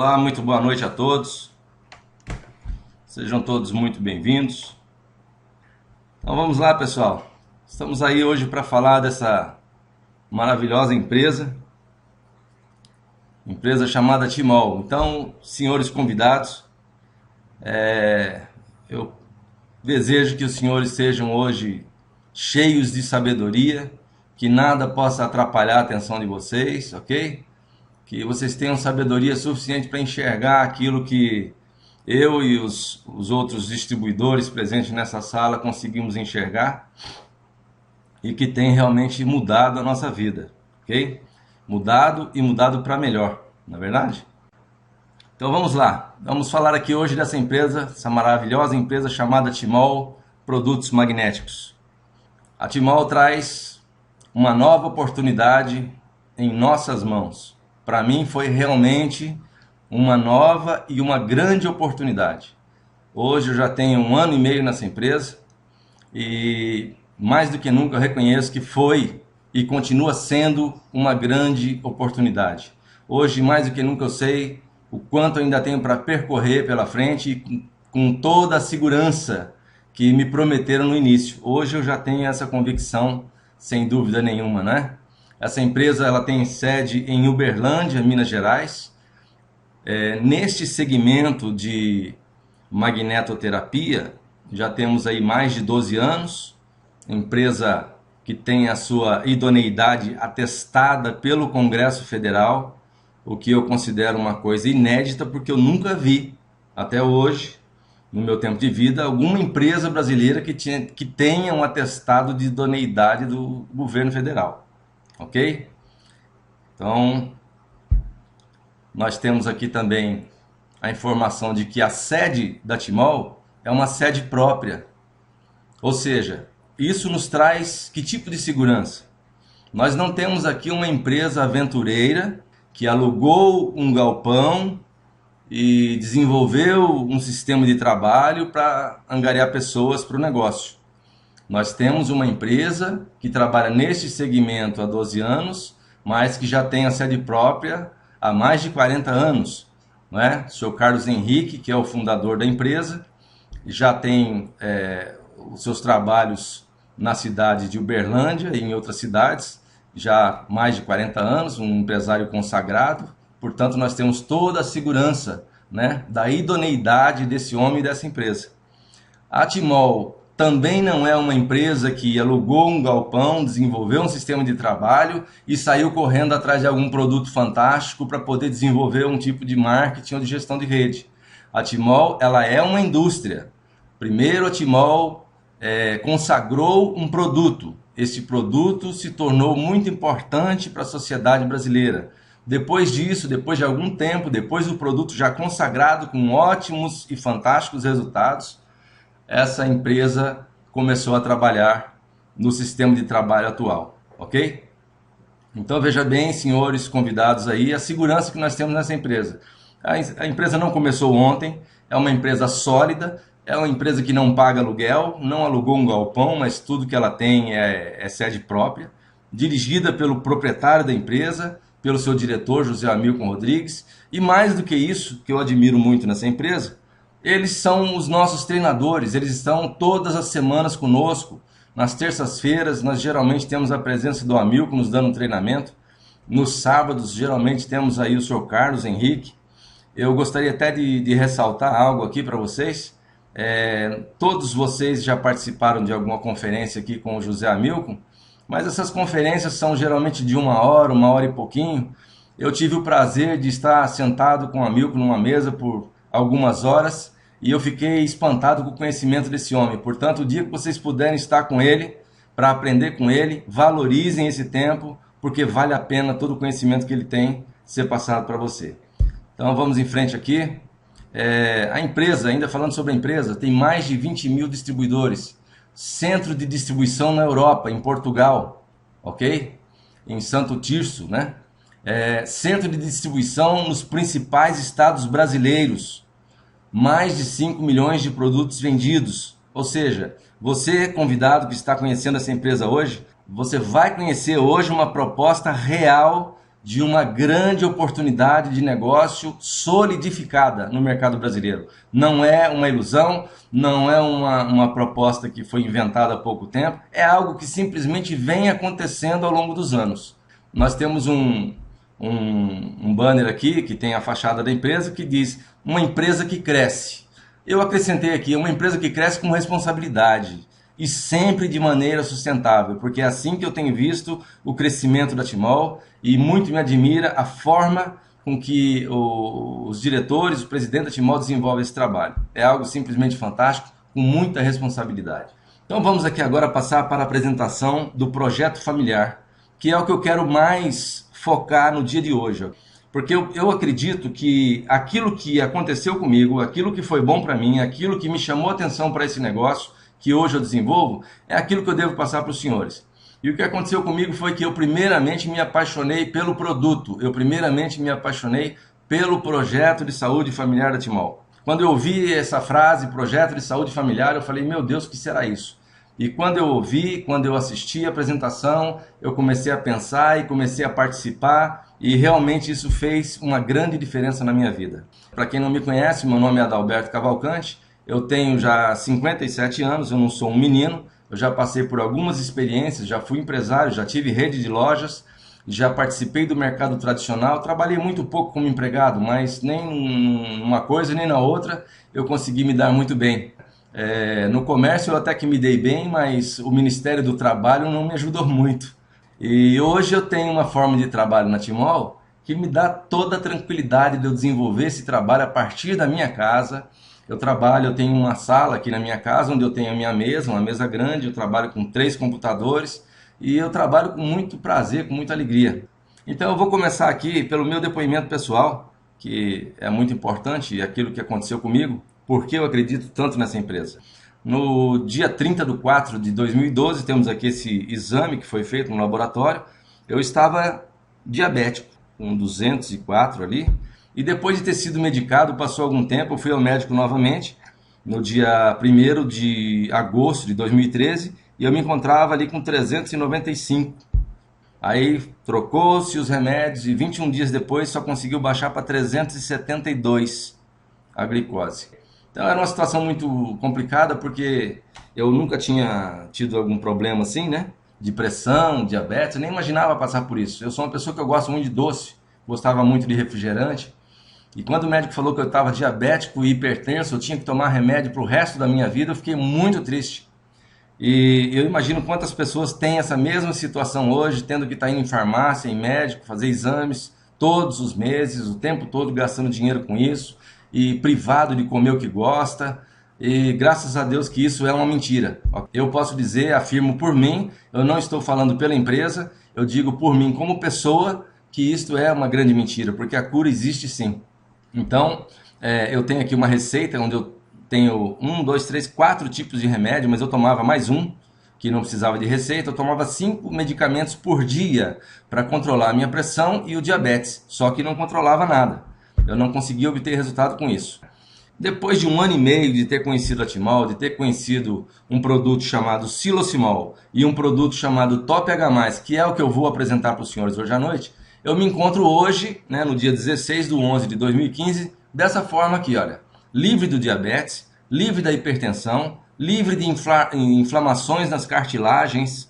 Olá, muito boa noite a todos. Sejam todos muito bem-vindos. Então vamos lá, pessoal. Estamos aí hoje para falar dessa maravilhosa empresa chamada Timol. Então, senhores convidados, eu desejo que os senhores sejam hoje cheios de sabedoria, que nada possa atrapalhar a atenção de vocês, ok? Que vocês tenham sabedoria suficiente para enxergar aquilo que eu e os outros distribuidores presentes nessa sala conseguimos enxergar e que tem realmente mudado a nossa vida, ok? Mudado e mudado para melhor, não é verdade? Então vamos lá, vamos falar aqui hoje dessa empresa, essa maravilhosa empresa chamada Timol Produtos Magnéticos. A Timol traz uma nova oportunidade em nossas mãos. Para mim foi realmente uma nova e uma grande oportunidade. Hoje eu já tenho 1 ano e meio nessa empresa e mais do que nunca eu reconheço que foi e continua sendo uma grande oportunidade. Hoje mais do que nunca eu sei o quanto eu ainda tenho para percorrer pela frente e com toda a segurança que me prometeram no início. Hoje eu já tenho essa convicção sem dúvida nenhuma, né? Essa empresa ela tem sede em Uberlândia, Minas Gerais. Neste segmento de magnetoterapia, já temos aí mais de 12 anos. Empresa que tem a sua idoneidade atestada pelo Congresso Federal, o que eu considero uma coisa inédita, porque eu nunca vi, até hoje, no meu tempo de vida, alguma empresa brasileira que tenha um atestado de idoneidade do governo federal. Ok? Então, nós temos aqui também a informação de que a sede da Timol é uma sede própria. Ou seja, isso nos traz que tipo de segurança? Nós não temos aqui uma empresa aventureira que alugou um galpão e desenvolveu um sistema de trabalho para angariar pessoas para o negócio. Nós temos uma empresa que trabalha neste segmento há 12 anos, mas que já tem a sede própria há mais de 40 anos. Não é? O senhor Carlos Henrique, que é o fundador da empresa, já tem os seus trabalhos na cidade de Uberlândia e em outras cidades, já há mais de 40 anos, um empresário consagrado. Portanto, nós temos toda a segurança, né, da idoneidade desse homem e dessa empresa. A Timol também não é uma empresa que alugou um galpão, desenvolveu um sistema de trabalho e saiu correndo atrás de algum produto fantástico para poder desenvolver um tipo de marketing ou de gestão de rede. A Timol ela é uma indústria. Primeiro a Timol consagrou um produto. Esse produto se tornou muito importante para a sociedade brasileira. Depois disso, depois de algum tempo, depois do produto já consagrado com ótimos e fantásticos resultados, essa empresa começou a trabalhar no sistema de trabalho atual, ok? Então veja bem, senhores convidados aí, a segurança que nós temos nessa empresa. A empresa não começou ontem, é uma empresa sólida, é uma empresa que não paga aluguel, não alugou um galpão, mas tudo que ela tem é sede própria, dirigida pelo proprietário da empresa, pelo seu diretor, José Hamilton Rodrigues, e mais do que isso, que eu admiro muito nessa empresa, eles são os nossos treinadores, eles estão todas as semanas conosco. Nas terças-feiras, nós geralmente temos a presença do Hamilton nos dando um treinamento. Nos sábados, geralmente temos aí o Sr. Carlos Henrique. Eu gostaria até de ressaltar algo aqui para vocês. Todos vocês já participaram de alguma conferência aqui com o José Hamilton, mas essas conferências são geralmente de 1 hora e pouquinho. Eu tive o prazer de estar sentado com o Hamilton numa mesa por algumas horas e eu fiquei espantado com o conhecimento desse homem. Portanto, o dia que vocês puderem estar com ele, para aprender com ele, valorizem esse tempo, porque vale a pena todo o conhecimento que ele tem ser passado para você. Então vamos em frente aqui. A empresa, ainda falando sobre a empresa, tem mais de 20 mil distribuidores, centro de distribuição na Europa, em Portugal, ok? Em Santo Tirso, né? Centro de distribuição nos principais estados brasileiros, mais de 5 milhões de produtos vendidos. Ou seja, você convidado que está conhecendo essa empresa hoje, você vai conhecer hoje uma proposta real de uma grande oportunidade de negócio solidificada no mercado brasileiro. Não é uma ilusão, não é uma proposta que foi inventada há pouco tempo, é algo que simplesmente vem acontecendo ao longo dos anos. Nós temos um banner aqui que tem a fachada da empresa que diz uma empresa que cresce. Eu acrescentei aqui uma empresa que cresce com responsabilidade e sempre de maneira sustentável, porque é assim que eu tenho visto o crescimento da Timol e muito me admira a forma com que os diretores, o presidente da Timol desenvolve esse trabalho. É algo simplesmente fantástico, com muita responsabilidade. Então vamos aqui agora passar para a apresentação do projeto familiar, que é o que eu quero mais focar no dia de hoje. Porque eu acredito que aquilo que aconteceu comigo, aquilo que foi bom para mim, aquilo que me chamou a atenção para esse negócio, que hoje eu desenvolvo, é aquilo que eu devo passar para os senhores. E o que aconteceu comigo foi que eu primeiramente me apaixonei pelo produto, eu primeiramente me apaixonei pelo projeto de saúde familiar da Timol. Quando eu ouvi essa frase, projeto de saúde familiar, eu falei, meu Deus, o que será isso? E quando eu ouvi, quando eu assisti a apresentação, eu comecei a pensar e comecei a participar e realmente isso fez uma grande diferença na minha vida. Para quem não me conhece, meu nome é Adalberto Cavalcante, eu tenho já 57 anos, eu não sou um menino, eu já passei por algumas experiências, já fui empresário, já tive rede de lojas, já participei do mercado tradicional, trabalhei muito pouco como empregado, mas nem numa coisa nem na outra eu consegui me dar muito bem. No comércio eu até que me dei bem, mas o Ministério do Trabalho não me ajudou muito. E hoje eu tenho uma forma de trabalho na Timol que me dá toda a tranquilidade de eu desenvolver esse trabalho a partir da minha casa. Eu tenho uma sala aqui na minha casa onde eu tenho a minha mesa, uma mesa grande, eu trabalho com 3 computadores e eu trabalho com muito prazer, com muita alegria. Então eu vou começar aqui pelo meu depoimento pessoal, que é muito importante, e aquilo que aconteceu comigo, porque eu acredito tanto nessa empresa. No dia 30/4 de 2012, temos aqui esse exame que foi feito no laboratório, eu estava diabético, com 204 ali, e depois de ter sido medicado, passou algum tempo, eu fui ao médico novamente, no dia 1º de agosto de 2013, e eu me encontrava ali com 395. Aí trocou-se os remédios e 21 dias depois só conseguiu baixar para 372 a glicose. Então era uma situação muito complicada porque eu nunca tinha tido algum problema assim, né? De pressão, diabetes, eu nem imaginava passar por isso. Eu sou uma pessoa que eu gosto muito de doce, gostava muito de refrigerante. E quando o médico falou que eu estava diabético e hipertenso, eu tinha que tomar remédio para o resto da minha vida, eu fiquei muito triste. E eu imagino quantas pessoas têm essa mesma situação hoje, tendo que estar indo em farmácia, em médico, fazer exames todos os meses, o tempo todo gastando dinheiro com isso, e privado de comer o que gosta, e graças a Deus que isso é uma mentira. Eu posso dizer, afirmo por mim, eu não estou falando pela empresa, eu digo por mim como pessoa, que isto é uma grande mentira, porque a cura existe sim. Então, eu tenho aqui uma receita onde eu tenho 1, 2, 3, 4 tipos de remédio, mas eu tomava mais um, que não precisava de receita. Eu tomava 5 medicamentos por dia para controlar a minha pressão e o diabetes, só que não controlava nada. Eu não conseguia obter resultado com isso. Depois de 1 ano e meio de ter conhecido a Timol, de ter conhecido um produto chamado Silocimol e um produto chamado Top H+, que é o que eu vou apresentar para os senhores hoje à noite, eu me encontro hoje, né, no dia 16/11 de 2015, dessa forma aqui, olha, livre do diabetes, livre da hipertensão, livre de inflamações nas cartilagens,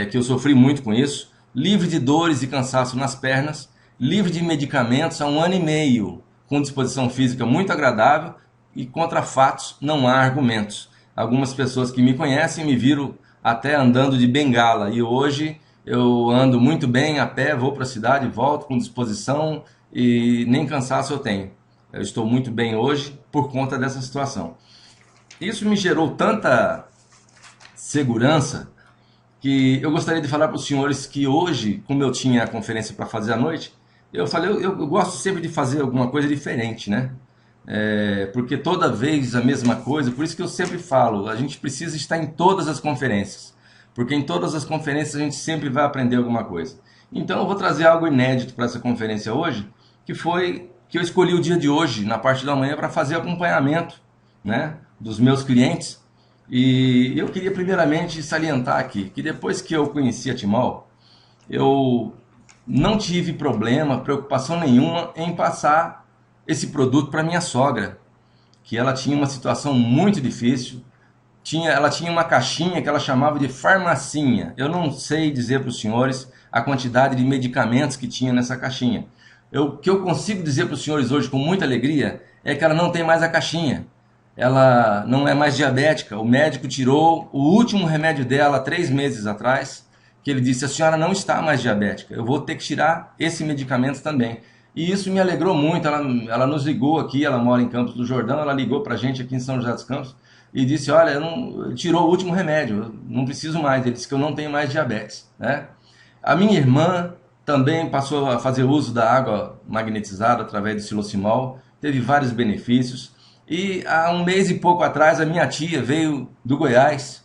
que eu sofri muito com isso, livre de dores e cansaço nas pernas, livre de medicamentos há 1 ano e meio, com disposição física muito agradável e contra fatos não há argumentos. Algumas pessoas que me conhecem me viram até andando de bengala e hoje eu ando muito bem a pé, vou para a cidade, volto com disposição e nem cansaço eu tenho. Eu estou muito bem hoje por conta dessa situação. Isso me gerou tanta segurança que eu gostaria de falar para os senhores que hoje, como eu tinha a conferência para fazer à noite, eu falei, eu gosto sempre de fazer alguma coisa diferente, né? Porque toda vez a mesma coisa, por isso que eu sempre falo, a gente precisa estar em todas as conferências, porque em todas as conferências a gente sempre vai aprender alguma coisa. Então eu vou trazer algo inédito para essa conferência hoje, que foi que eu escolhi o dia de hoje, na parte da manhã, para fazer acompanhamento, né, dos meus clientes. E eu queria primeiramente salientar aqui, que depois que eu conheci a Timol, eu não tive problema, preocupação nenhuma em passar esse produto para minha sogra, que ela tinha uma situação muito difícil. Ela tinha uma caixinha que ela chamava de farmacinha. Eu não sei dizer para os senhores a quantidade de medicamentos que tinha nessa caixinha. O que eu consigo dizer para os senhores hoje com muita alegria é que ela não tem mais a caixinha. Ela não é mais diabética. O médico tirou o último remédio dela 3 meses atrás, que ele disse: a senhora não está mais diabética, eu vou ter que tirar esse medicamento também. E isso me alegrou muito. Ela nos ligou aqui, ela mora em Campos do Jordão, ela ligou para a gente aqui em São José dos Campos e disse: olha, tirou o último remédio, eu não preciso mais. Ele disse que eu não tenho mais diabetes, né? A minha irmã também passou a fazer uso da água magnetizada através do Silocimol, teve vários benefícios. E há um mês e pouco atrás a minha tia veio do Goiás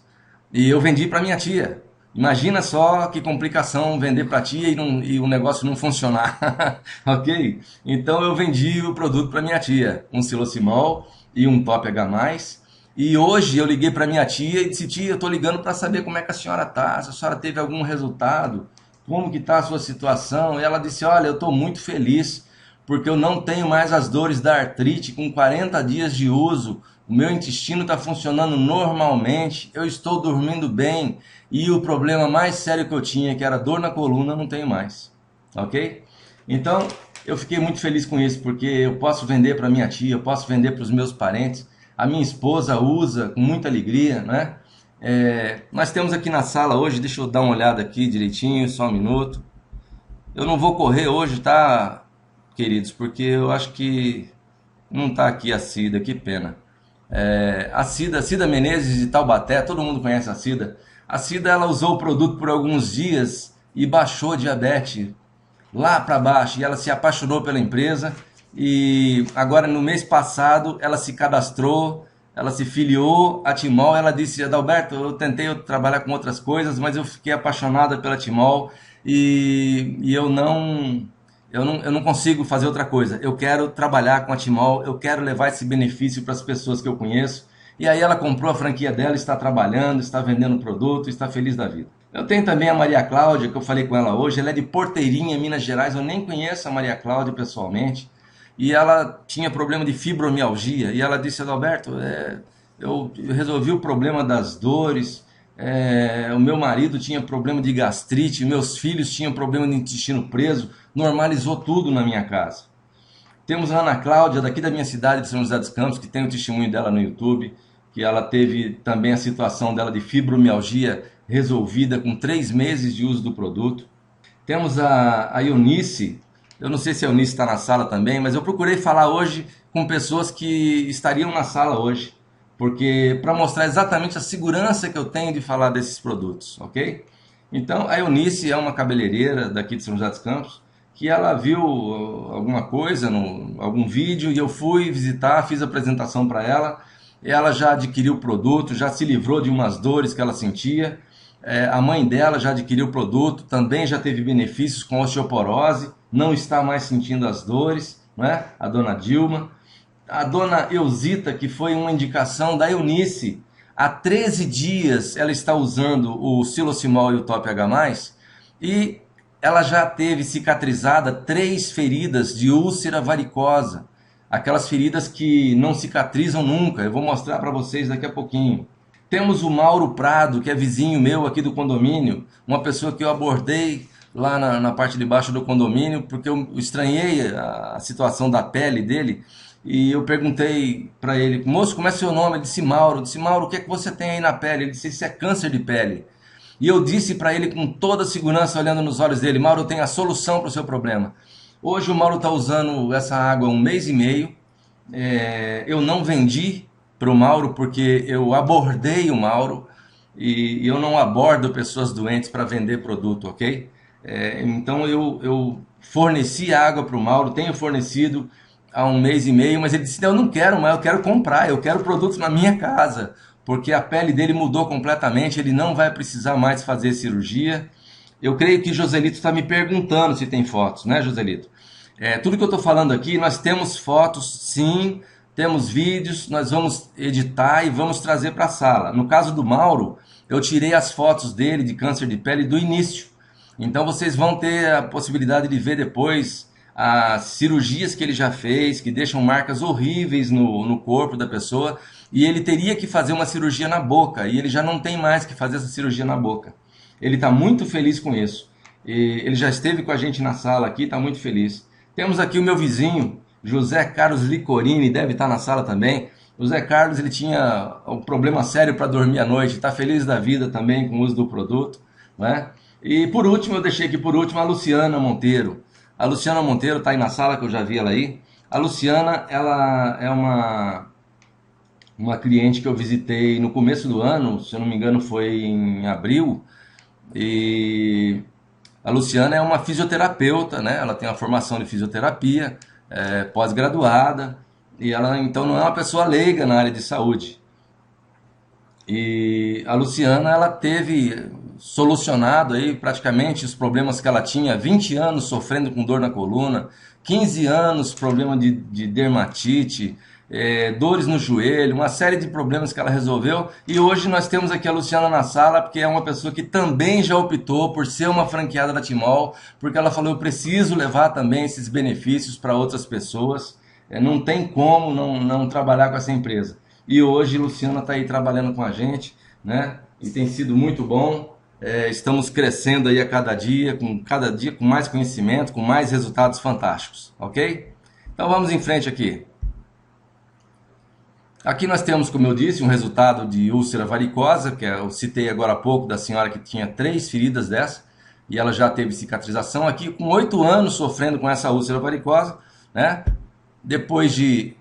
e eu vendi para minha tia. Imagina só que complicação vender para tia e o negócio não funcionar, ok? Então eu vendi o produto para minha tia, um Silocimol e um Top H+. E hoje eu liguei para minha tia e disse: tia, eu estou ligando para saber como é que a senhora está, se a senhora teve algum resultado, como que está a sua situação. E ela disse: olha, eu estou muito feliz, porque eu não tenho mais as dores da artrite. Com 40 dias de uso, o meu intestino está funcionando normalmente, eu estou dormindo bem, e o problema mais sério que eu tinha, que era dor na coluna, não tenho mais, ok? Então, eu fiquei muito feliz com isso, porque eu posso vender para minha tia, eu posso vender para os meus parentes, a minha esposa usa com muita alegria, né? Nós temos aqui na sala hoje, deixa eu dar uma olhada aqui direitinho, só um minuto. Eu não vou correr hoje, tá, queridos, porque eu acho que não está aqui a Cida, que pena. A Cida Menezes de Taubaté, todo mundo conhece a Cida. A Cida, ela usou o produto por alguns dias e baixou a diabetes lá para baixo, e ela se apaixonou pela empresa. E agora, no mês passado, ela se cadastrou, ela se filiou à Timol. Ela disse: Adalberto, eu tentei trabalhar com outras coisas, mas eu fiquei apaixonada pela Timol e eu não consigo fazer outra coisa. Eu quero trabalhar com a Timol, eu quero levar esse benefício para as pessoas que eu conheço. E aí ela comprou a franquia dela, está trabalhando, está vendendo produto, está feliz da vida. Eu tenho também a Maria Cláudia, que eu falei com ela hoje. Ela é de Porteirinha, Minas Gerais. Eu nem conheço a Maria Cláudia pessoalmente. E ela tinha problema de fibromialgia. E ela disse: Adalberto, eu resolvi o problema das dores. O meu marido tinha problema de gastrite, meus filhos tinham problema de intestino preso. Normalizou tudo na minha casa. Temos a Ana Cláudia, daqui da minha cidade de São José dos Campos, que tem o testemunho dela no YouTube, que ela teve também a situação dela de fibromialgia resolvida com 3 meses de uso do produto. Temos a Eunice. Eu não sei se a Eunice está na sala também, mas eu procurei falar hoje com pessoas que estariam na sala hoje, porque para mostrar exatamente a segurança que eu tenho de falar desses produtos, ok? Então, a Eunice é uma cabeleireira daqui de São José dos Campos, que ela viu alguma coisa, algum vídeo, e eu fui visitar, fiz a apresentação para ela. Ela já adquiriu o produto, já se livrou de umas dores que ela sentia. A mãe dela já adquiriu o produto, também já teve benefícios com osteoporose, não está mais sentindo as dores, né? A dona Dilma. A dona Eusita, que foi uma indicação da Eunice, há 13 dias ela está usando o Silocimol e o Top H+, e ela já teve cicatrizada 3 feridas de úlcera varicosa, aquelas feridas que não cicatrizam nunca. Eu vou mostrar para vocês daqui a pouquinho. Temos o Mauro Prado, que é vizinho meu aqui do condomínio, uma pessoa que eu abordei lá na parte de baixo do condomínio, porque eu estranhei a situação da pele dele, e eu perguntei para ele: moço, como é seu nome? Ele disse Mauro. Eu disse: Mauro, o que é que você tem aí na pele? Ele disse: isso é câncer de pele. E eu disse para ele com toda a segurança, olhando nos olhos dele: Mauro, eu tenho a solução para o seu problema. Hoje o Mauro está usando essa água há 1 mês e meio. Eu não vendi para o Mauro porque eu abordei o Mauro, e eu não abordo pessoas doentes para vender produto, ok? Então eu forneci água para o Mauro, tenho fornecido há 1 mês e meio, mas ele disse: eu não quero mais, eu quero comprar, eu quero produtos na minha casa, porque a pele dele mudou completamente, ele não vai precisar mais fazer cirurgia. Eu creio que Joselito está me perguntando se tem fotos, né, Joselito? Tudo que eu estou falando aqui, nós temos fotos, sim, temos vídeos, nós vamos editar e vamos trazer para a sala. No caso do Mauro, eu tirei as fotos dele de câncer de pele do início. Então vocês vão ter a possibilidade de ver depois as cirurgias que ele já fez, que deixam marcas horríveis no corpo da pessoa, e ele teria que fazer uma cirurgia na boca, e ele já não tem mais que fazer essa cirurgia na boca. Ele está muito feliz com isso. E ele já esteve com a gente na sala aqui, está muito feliz. Temos aqui o meu vizinho, José Carlos Licorini, deve estar na sala também. O José Carlos, ele tinha um problema sério para dormir à noite, está feliz da vida também com o uso do produto, né? E por último, eu deixei aqui por último a Luciana Monteiro. A Luciana Monteiro está aí na sala, que eu já vi ela aí. A Luciana, ela é uma cliente que eu visitei no começo do ano, se eu não me engano foi em abril, e a Luciana é uma fisioterapeuta, né? Ela tem uma formação de fisioterapia, pós-graduada, e ela então não é uma pessoa leiga na área de saúde. E a Luciana, ela teve solucionado aí praticamente os problemas que ela tinha, 20 anos sofrendo com dor na coluna, 15 anos problema de dermatite, dores no joelho, uma série de problemas que ela resolveu. E hoje nós temos aqui a Luciana na sala, porque é uma pessoa que também já optou por ser uma franqueada da Timol, porque ela falou, eu preciso levar também esses benefícios para outras pessoas, não tem como não trabalhar com essa empresa. E hoje Luciana está aí trabalhando com a gente, né? E tem sido muito bom. Estamos crescendo aí a cada dia com mais conhecimento, com mais resultados fantásticos, ok? Então vamos em frente aqui. Aqui nós temos, como eu disse, um resultado de úlcera varicosa, que eu citei agora há pouco, da senhora que tinha 3 feridas dessa, e ela já teve cicatrização aqui, com 8 anos sofrendo com essa úlcera varicosa, né? Depois de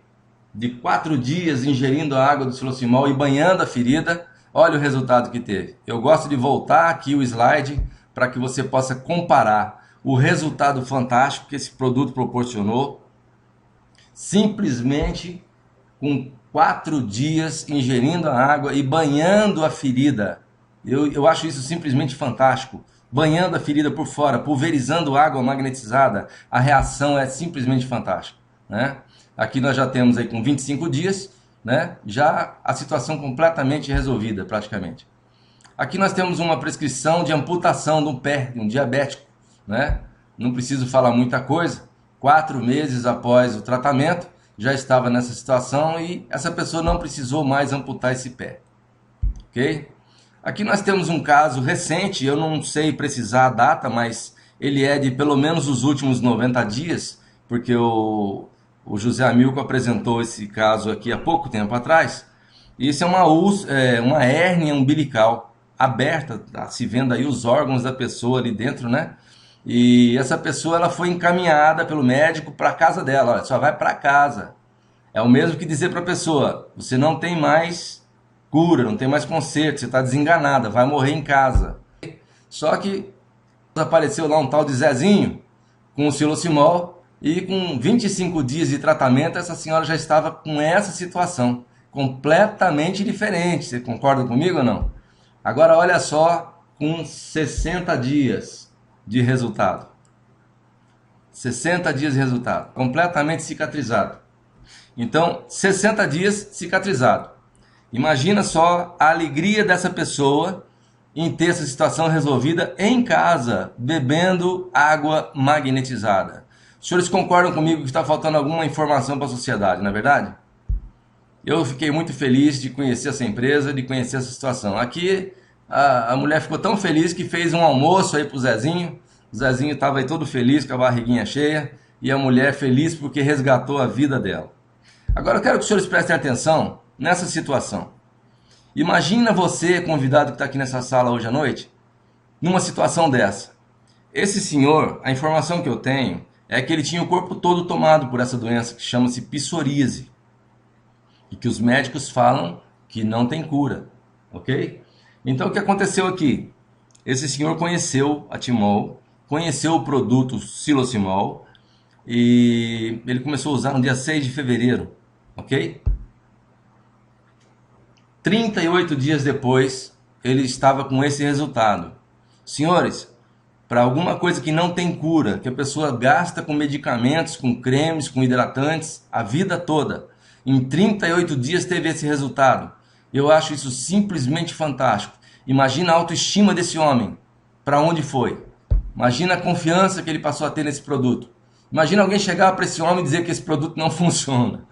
4 dias ingerindo a água do Silocimol e banhando a ferida, olha o resultado que teve. Eu gosto de voltar aqui o slide para que você possa comparar o resultado fantástico que esse produto proporcionou, simplesmente com 4 dias ingerindo a água e banhando a ferida. Eu acho isso simplesmente fantástico. Banhando a ferida por fora, pulverizando água magnetizada, a reação é simplesmente fantástica, né? Aqui nós já temos aí com 25 dias, né? Já a situação completamente resolvida, praticamente. Aqui nós temos uma prescrição de amputação do pé de um diabético, né? Não preciso falar muita coisa. 4 meses após o tratamento, já estava nessa situação e essa pessoa não precisou mais amputar esse pé, ok? Aqui nós temos um caso recente, eu não sei precisar a data, mas ele é de pelo menos os últimos 90 dias, porque o José Amilco apresentou esse caso aqui há pouco tempo atrás. Isso é uma hérnia umbilical aberta, tá se vendo aí os órgãos da pessoa ali dentro, né? E essa pessoa ela foi encaminhada pelo médico para a casa dela, olha, só vai para casa. É o mesmo que dizer para a pessoa, você não tem mais cura, não tem mais conserto, você está desenganada, vai morrer em casa. Só que apareceu lá um tal de Zezinho com o Silocimol, e com 25 dias de tratamento, essa senhora já estava com essa situação, completamente diferente. Você concorda comigo ou não? Agora olha só, com 60 dias de resultado. 60 dias de resultado, completamente cicatrizado. Então, 60 dias cicatrizado. Imagina só a alegria dessa pessoa em ter essa situação resolvida em casa, bebendo água magnetizada. Os senhores concordam comigo que está faltando alguma informação para a sociedade, não é verdade? Eu fiquei muito feliz de conhecer essa empresa, de conhecer essa situação. Aqui, a mulher ficou tão feliz que fez um almoço aí para o Zezinho. O Zezinho estava aí todo feliz, com a barriguinha cheia, e a mulher feliz porque resgatou a vida dela. Agora eu quero que os senhores prestem atenção nessa situação. Imagina você, convidado que está aqui nessa sala hoje à noite, numa situação dessa. Esse senhor, a informação que eu tenho, é que ele tinha o corpo todo tomado por essa doença que chama-se psoríase. E que os médicos falam que não tem cura, ok? Então o que aconteceu aqui? Esse senhor conheceu a Timol, conheceu o produto Silocimol, e ele começou a usar no dia 6 de fevereiro, ok? 38 dias depois, ele estava com esse resultado. Senhores, para alguma coisa que não tem cura, que a pessoa gasta com medicamentos, com cremes, com hidratantes, a vida toda, em 38 dias teve esse resultado. Eu acho isso simplesmente fantástico. Imagina a autoestima desse homem, para onde foi? Imagina a confiança que ele passou a ter nesse produto. Imagina alguém chegar para esse homem e dizer que esse produto não funciona.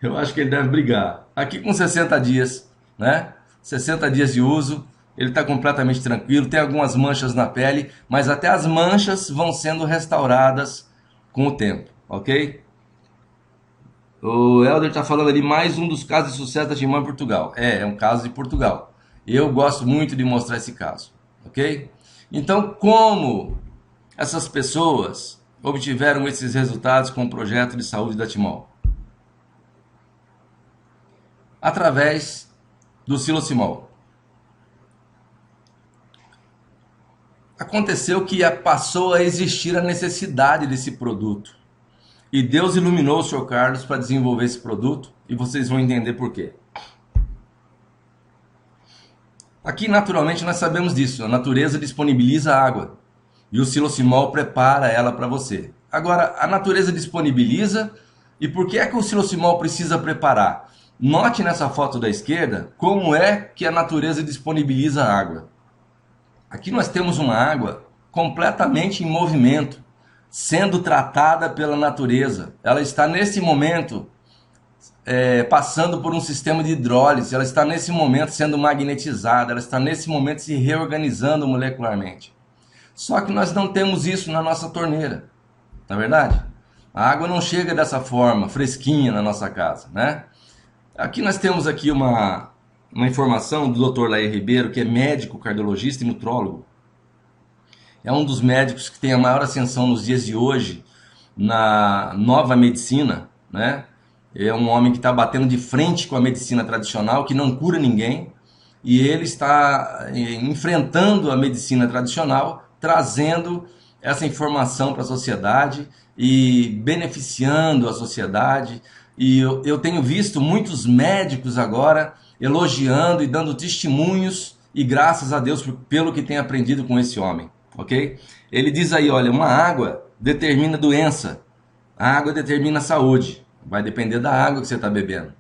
Eu acho que ele deve brigar. Aqui com 60 dias, né? 60 dias de uso, ele está completamente tranquilo, tem algumas manchas na pele, mas até as manchas vão sendo restauradas com o tempo, ok? O Helder está falando ali, mais um dos casos de sucesso da Timão em Portugal. É um caso de Portugal. Eu gosto muito de mostrar esse caso, ok? Então, como essas pessoas obtiveram esses resultados com o projeto de saúde da Timol? Através do Silocimol. Aconteceu que passou a existir a necessidade desse produto. E Deus iluminou o Sr. Carlos para desenvolver esse produto e vocês vão entender por quê. Aqui, naturalmente, nós sabemos disso. A natureza disponibiliza água e o Silocimol prepara ela para você. Agora, a natureza disponibiliza e por que é que o Silocimol precisa preparar? Note nessa foto da esquerda como é que a natureza disponibiliza a água. Aqui nós temos uma água completamente em movimento, sendo tratada pela natureza. Ela está nesse momento passando por um sistema de hidrólise, ela está nesse momento sendo magnetizada, ela está nesse momento se reorganizando molecularmente. Só que nós não temos isso na nossa torneira, não é verdade? A água não chega dessa forma, fresquinha na nossa casa, né? Aqui nós temos aqui uma informação do Dr. Lair Ribeiro, que é médico, cardiologista e nutrólogo. É um dos médicos que tem a maior ascensão nos dias de hoje na nova medicina, né? É um homem que está batendo de frente com a medicina tradicional, que não cura ninguém, e ele está enfrentando a medicina tradicional, trazendo essa informação para a sociedade e beneficiando a sociedade. E eu tenho visto muitos médicos agora elogiando e dando testemunhos, e graças a Deus pelo que tem aprendido com esse homem. Ok? Ele diz aí, olha, uma água determina doença, a água determina saúde, vai depender da água que você está bebendo.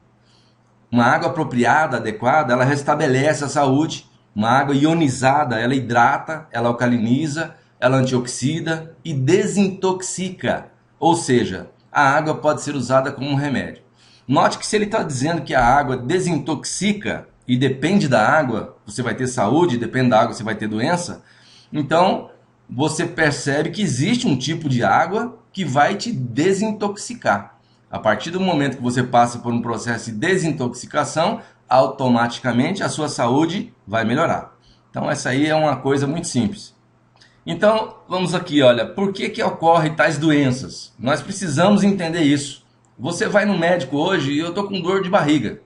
Uma água apropriada, adequada, ela restabelece a saúde. Uma água ionizada, ela hidrata, ela alcaliniza, ela antioxida e desintoxica. Ou seja, a água pode ser usada como um remédio. Note que se ele está dizendo que a água desintoxica e depende da água, você vai ter saúde, depende da água, você vai ter doença. Então, você percebe que existe um tipo de água que vai te desintoxicar. A partir do momento que você passa por um processo de desintoxicação, automaticamente a sua saúde vai melhorar. Então, essa aí é uma coisa muito simples. Então, vamos aqui, olha, por que ocorrem tais doenças? Nós precisamos entender isso. Você vai no médico hoje e eu estou com dor de barriga.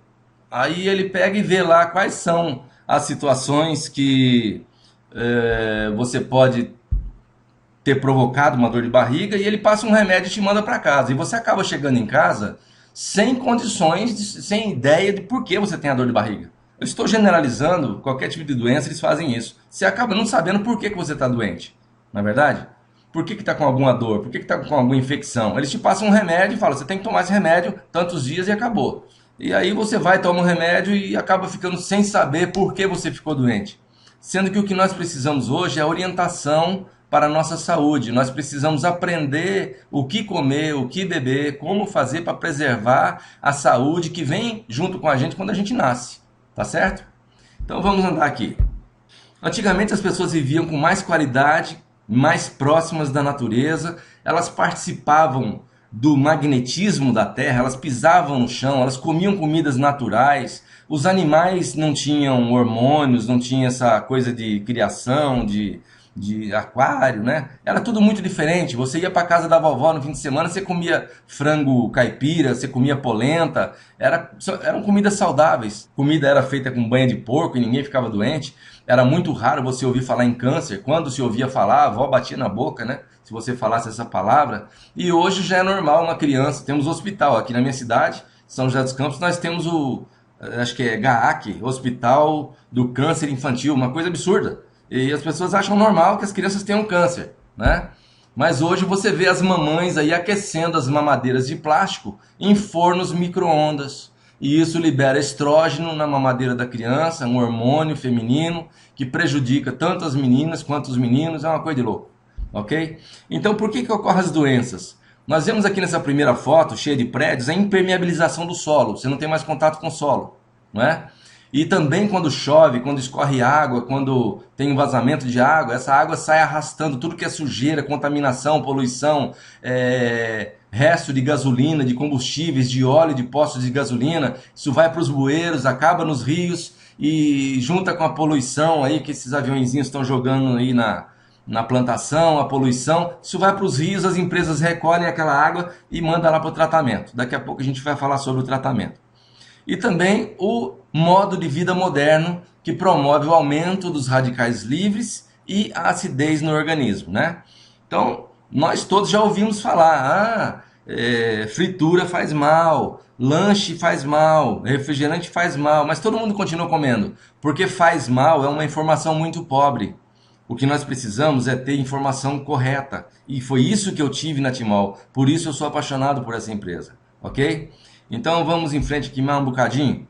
Aí ele pega e vê lá quais são as situações que você pode ter provocado uma dor de barriga e ele passa um remédio e te manda para casa. E você acaba chegando em casa sem condições, sem ideia de por que você tem a dor de barriga. Eu estou generalizando, qualquer tipo de doença eles fazem isso. Você acaba não sabendo por que você está doente, não é verdade? Por que está com alguma dor? Por que está com alguma infecção? Eles te passam um remédio e falam, você tem que tomar esse remédio tantos dias e acabou. E aí você vai, toma um remédio e acaba ficando sem saber por que você ficou doente. Sendo que o que nós precisamos hoje é orientação para a nossa saúde. Nós precisamos aprender o que comer, o que beber, como fazer para preservar a saúde que vem junto com a gente quando a gente nasce. Tá certo? Então vamos andar aqui. Antigamente as pessoas viviam com mais qualidade, mais próximas da natureza, elas participavam do magnetismo da terra, elas pisavam no chão, elas comiam comidas naturais, os animais não tinham hormônios, não tinha essa coisa de criação, de aquário, né? Era tudo muito diferente. Você ia para casa da vovó no fim de semana, você comia frango caipira, você comia polenta, eram comidas saudáveis. Comida era feita com banha de porco e ninguém ficava doente. Era muito raro você ouvir falar em câncer. Quando se ouvia falar, a avó batia na boca, né? Se você falasse essa palavra. E hoje já é normal uma criança. Temos hospital aqui na minha cidade, São José dos Campos, nós temos acho que é GAAC, Hospital do Câncer Infantil, uma coisa absurda. E as pessoas acham normal que as crianças tenham câncer, né? Mas hoje você vê as mamães aí aquecendo as mamadeiras de plástico em fornos micro-ondas, e isso libera estrógeno na mamadeira da criança, um hormônio feminino que prejudica tanto as meninas quanto os meninos, é uma coisa de louco, ok? Então por que ocorrem as doenças? Nós vemos aqui nessa primeira foto, cheia de prédios, a impermeabilização do solo, você não tem mais contato com o solo, não é? E também quando chove, quando escorre água, quando tem um vazamento de água, essa água sai arrastando tudo que é sujeira, contaminação, poluição, resto de gasolina, de combustíveis, de óleo, de postos de gasolina. Isso vai para os bueiros, acaba nos rios e junta com a poluição aí que esses aviõezinhos estão jogando aí na plantação, a poluição. Isso vai para os rios, as empresas recolhem aquela água e mandam lá para o tratamento. Daqui a pouco a gente vai falar sobre o tratamento. E também o modo de vida moderno que promove o aumento dos radicais livres e a acidez no organismo, né? Então, nós todos já ouvimos falar, fritura faz mal, lanche faz mal, refrigerante faz mal, mas todo mundo continua comendo, porque faz mal é uma informação muito pobre. O que nós precisamos é ter informação correta, e foi isso que eu tive na Timol, por isso eu sou apaixonado por essa empresa, ok? Então vamos em frente aqui mais um bocadinho.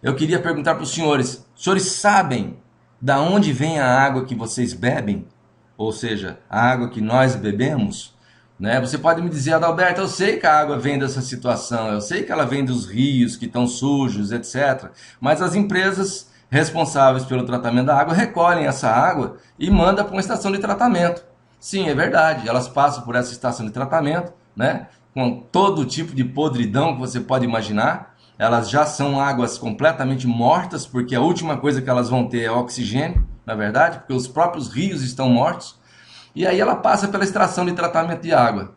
Eu queria perguntar para os senhores sabem da onde vem a água que vocês bebem? Ou seja, a água que nós bebemos? Né? Você pode me dizer, Adalberto, eu sei que a água vem dessa situação, eu sei que ela vem dos rios que estão sujos, etc. Mas as empresas responsáveis pelo tratamento da água recolhem essa água e mandam para uma estação de tratamento. Sim, é verdade, elas passam por essa estação de tratamento, né? Com todo tipo de podridão que você pode imaginar. Elas já são águas completamente mortas, porque a última coisa que elas vão ter é oxigênio, na verdade, porque os próprios rios estão mortos. E aí ela passa pela estação de tratamento de água.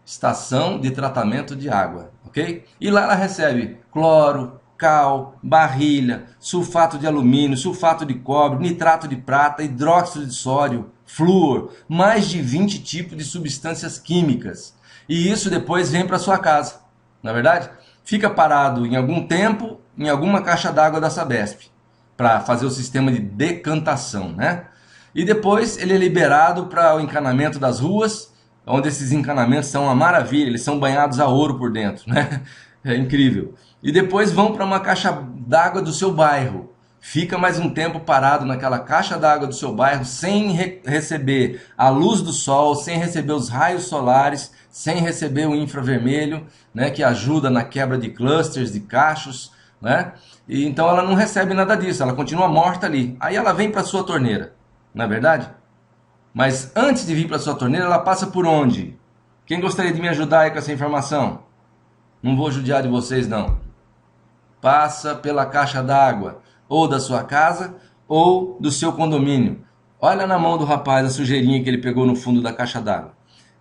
Estação de tratamento de água, ok? E lá ela recebe cloro, cal, barrilha, sulfato de alumínio, sulfato de cobre, nitrato de prata, hidróxido de sódio, flúor, mais de 20 tipos de substâncias químicas. E isso depois vem para sua casa, na verdade? Fica parado em algum tempo em alguma caixa d'água da Sabesp para fazer o sistema de decantação, né? E depois ele é liberado para o encanamento das ruas, onde esses encanamentos são uma maravilha, eles são banhados a ouro por dentro, né? É incrível. E depois vão para uma caixa d'água do seu bairro. Fica mais um tempo parado naquela caixa d'água do seu bairro sem receber a luz do sol, sem receber os raios solares, sem receber o infravermelho, né, que ajuda na quebra de clusters, de cachos, né? E então ela não recebe nada disso, ela continua morta ali. Aí ela vem para a sua torneira, não é verdade? Mas antes de vir para a sua torneira, ela passa por onde? Quem gostaria de me ajudar aí com essa informação? Não vou judiar de vocês, não. Passa pela caixa d'água, ou da sua casa, ou do seu condomínio. Olha na mão do rapaz a sujeirinha que ele pegou no fundo da caixa d'água.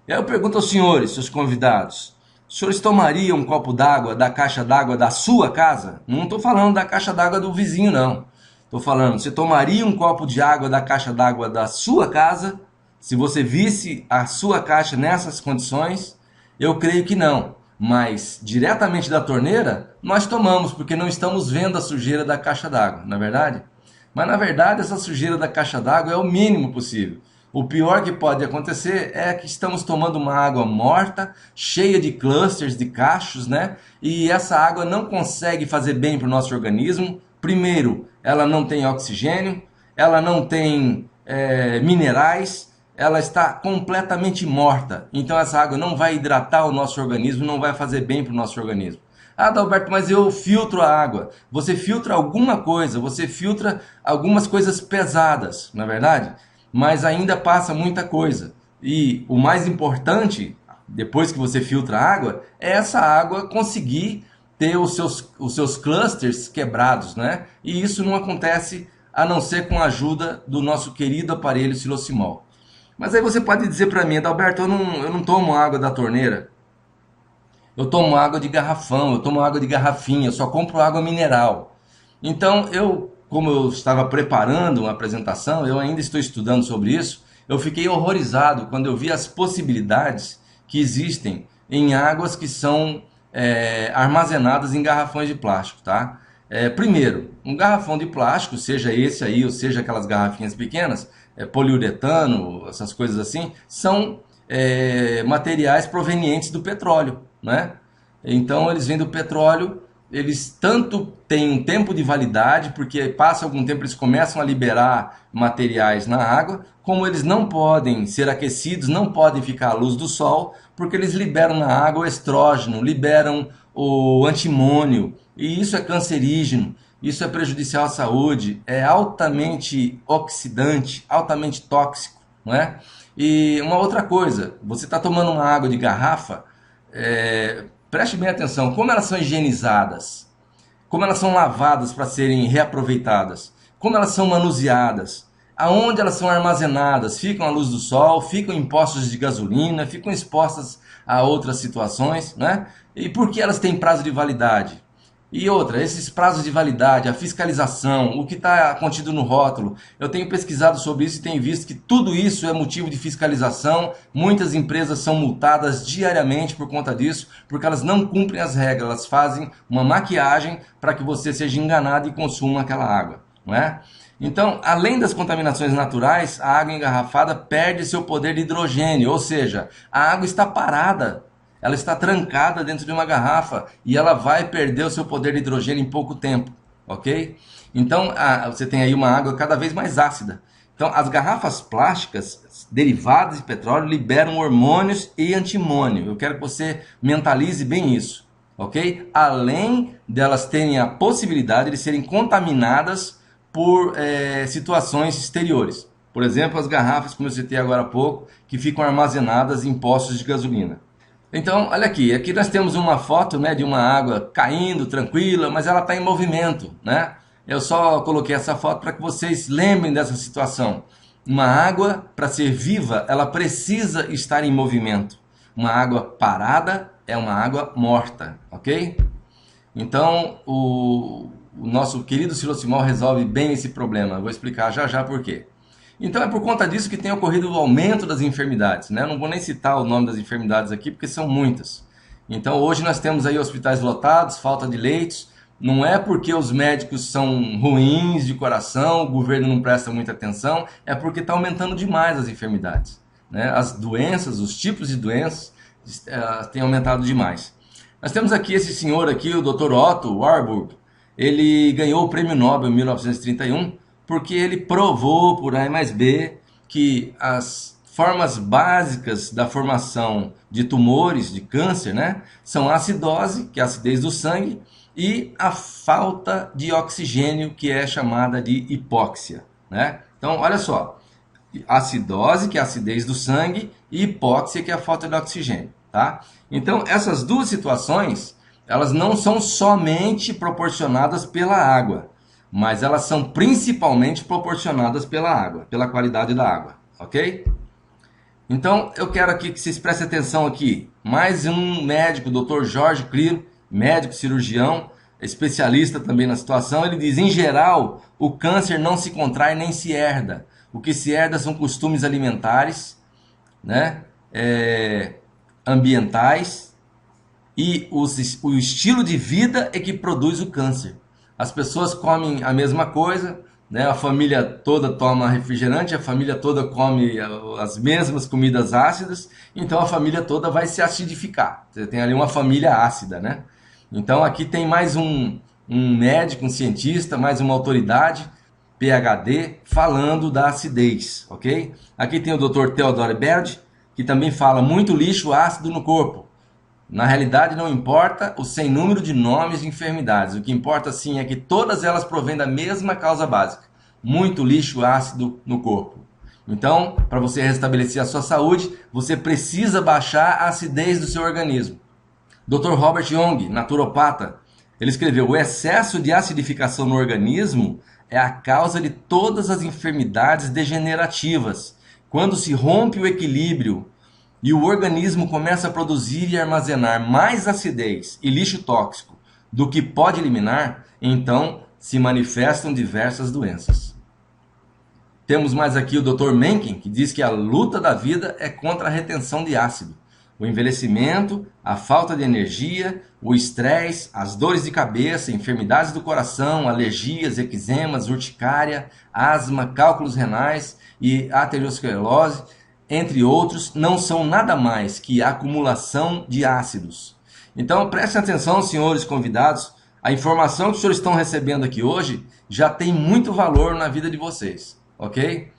E aí eu pergunto aos senhores, seus convidados, os senhores tomariam um copo d'água da caixa d'água da sua casa? Não estou falando da caixa d'água do vizinho, não. Estou falando, você tomaria um copo de água da caixa d'água da sua casa? Se você visse a sua caixa nessas condições, eu creio que não. Mas diretamente da torneira, nós tomamos, porque não estamos vendo a sujeira da caixa d'água, não é verdade? Mas na verdade essa sujeira da caixa d'água é o mínimo possível. O pior que pode acontecer é que estamos tomando uma água morta, cheia de clusters, de cachos, né? E essa água não consegue fazer bem para o nosso organismo. Primeiro, ela não tem oxigênio, ela não tem minerais, ela está completamente morta. Então essa água não vai hidratar o nosso organismo, não vai fazer bem para o nosso organismo. Ah, Adalberto, mas eu filtro a água. Você filtra alguma coisa, você filtra algumas coisas pesadas, não é verdade? Mas ainda passa muita coisa. E o mais importante, depois que você filtra a água, é essa água conseguir ter os seus clusters quebrados, né? E isso não acontece a não ser com a ajuda do nosso querido aparelho Silocimol. Mas aí você pode dizer para mim, Adalberto, eu não tomo água da torneira. Eu tomo água de garrafão, eu tomo água de garrafinha, eu só compro água mineral. Então, como eu estava preparando uma apresentação, eu ainda estou estudando sobre isso, eu fiquei horrorizado quando eu vi as possibilidades que existem em águas que são armazenadas em garrafões de plástico, tá? Primeiro, um garrafão de plástico, seja esse aí, ou seja aquelas garrafinhas pequenas, poliuretano, essas coisas assim, são materiais provenientes do petróleo, né? Então eles vêm do petróleo eles tanto têm um tempo de validade, porque passa algum tempo eles começam a liberar materiais na água, como eles não podem ser aquecidos, não podem ficar à luz do sol, porque eles liberam na água o estrógeno, liberam o antimônio, e isso é cancerígeno, isso é prejudicial à saúde, é altamente oxidante, altamente tóxico, não é? E uma outra coisa, você está tomando uma água de garrafa, preste bem atenção, como elas são higienizadas, como elas são lavadas para serem reaproveitadas, como elas são manuseadas, aonde elas são armazenadas, ficam à luz do sol, ficam em postos de gasolina, ficam expostas a outras situações, né? E por que elas têm prazo de validade? E outra, esses prazos de validade, a fiscalização, o que está contido no rótulo. Eu tenho pesquisado sobre isso e tenho visto que tudo isso é motivo de fiscalização. Muitas empresas são multadas diariamente por conta disso, porque elas não cumprem as regras, elas fazem uma maquiagem para que você seja enganado e consuma aquela água, não é? Então, além das contaminações naturais, a água engarrafada perde seu poder de hidrogênio, ou seja, a água está parada. Ela está trancada dentro de uma garrafa e ela vai perder o seu poder de hidrogênio em pouco tempo, ok? Então, você tem aí uma água cada vez mais ácida. Então, as garrafas plásticas derivadas de petróleo liberam hormônios e antimônio. Eu quero que você mentalize bem isso, ok? Além delas terem a possibilidade de serem contaminadas por situações exteriores. Por exemplo, as garrafas, como eu citei agora há pouco, que ficam armazenadas em postos de gasolina. Então, olha aqui, aqui nós temos uma foto, né, de uma água caindo, tranquila, mas ela está em movimento, né? Eu só coloquei essa foto para que vocês lembrem dessa situação. Uma água, para ser viva, ela precisa estar em movimento. Uma água parada é uma água morta, ok? Então, o nosso querido Silocimol resolve bem esse problema. Eu vou explicar já já por quê. Então é por conta disso que tem ocorrido o aumento das enfermidades, né? Eu não vou nem citar o nome das enfermidades aqui, porque são muitas. Então hoje nós temos aí hospitais lotados, falta de leitos. Não é porque os médicos são ruins de coração, o governo não presta muita atenção, é porque está aumentando demais as enfermidades, né? As doenças, os tipos de doenças têm aumentado demais. Nós temos aqui esse senhor aqui, o Dr. Otto Warburg. Ele ganhou o Prêmio Nobel em 1931 porque ele provou por A mais B que as formas básicas da formação de tumores, de câncer, né, são a acidose, que é a acidez do sangue, e a falta de oxigênio, que é chamada de hipóxia, né? Então, olha só, acidose, que é a acidez do sangue, e hipóxia, que é a falta de oxigênio, tá? Então, essas duas situações, elas não são somente proporcionadas pela água, mas elas são principalmente proporcionadas pela água, pela qualidade da água, ok? Então, eu quero aqui que vocês prestem atenção aqui. Mais um médico, Dr. Jorge Cliro, médico cirurgião, especialista também na situação, ele diz, em geral, o câncer não se contrai nem se herda. O que se herda são costumes alimentares, né? Ambientais, e o estilo de vida é que produz o câncer. As pessoas comem a mesma coisa, né? A família toda toma refrigerante, a família toda come as mesmas comidas ácidas, então a família toda vai se acidificar. Você tem ali uma família ácida, né? Então aqui tem mais um médico, um cientista, mais uma autoridade, PhD, falando da acidez, ok? Aqui tem o Dr. Theodore Berd, que também fala muito lixo ácido no corpo. Na realidade, não importa o sem número de nomes de enfermidades. O que importa, sim, é que todas elas provêm da mesma causa básica. Muito lixo ácido no corpo. Então, para você restabelecer a sua saúde, você precisa baixar a acidez do seu organismo. Dr. Robert Young, naturopata, ele escreveu: o excesso de acidificação no organismo é a causa de todas as enfermidades degenerativas. Quando se rompe o equilíbrio e o organismo começa a produzir e armazenar mais acidez e lixo tóxico do que pode eliminar, então se manifestam diversas doenças. Temos mais aqui o Dr. Mencken, que diz que a luta da vida é contra a retenção de ácido. O envelhecimento, a falta de energia, o estresse, as dores de cabeça, enfermidades do coração, alergias, eczemas, urticária, asma, cálculos renais e aterosclerose, entre outros, não são nada mais que a acumulação de ácidos. Então prestem atenção, senhores convidados, a informação que os senhores estão recebendo aqui hoje já tem muito valor na vida de vocês, ok?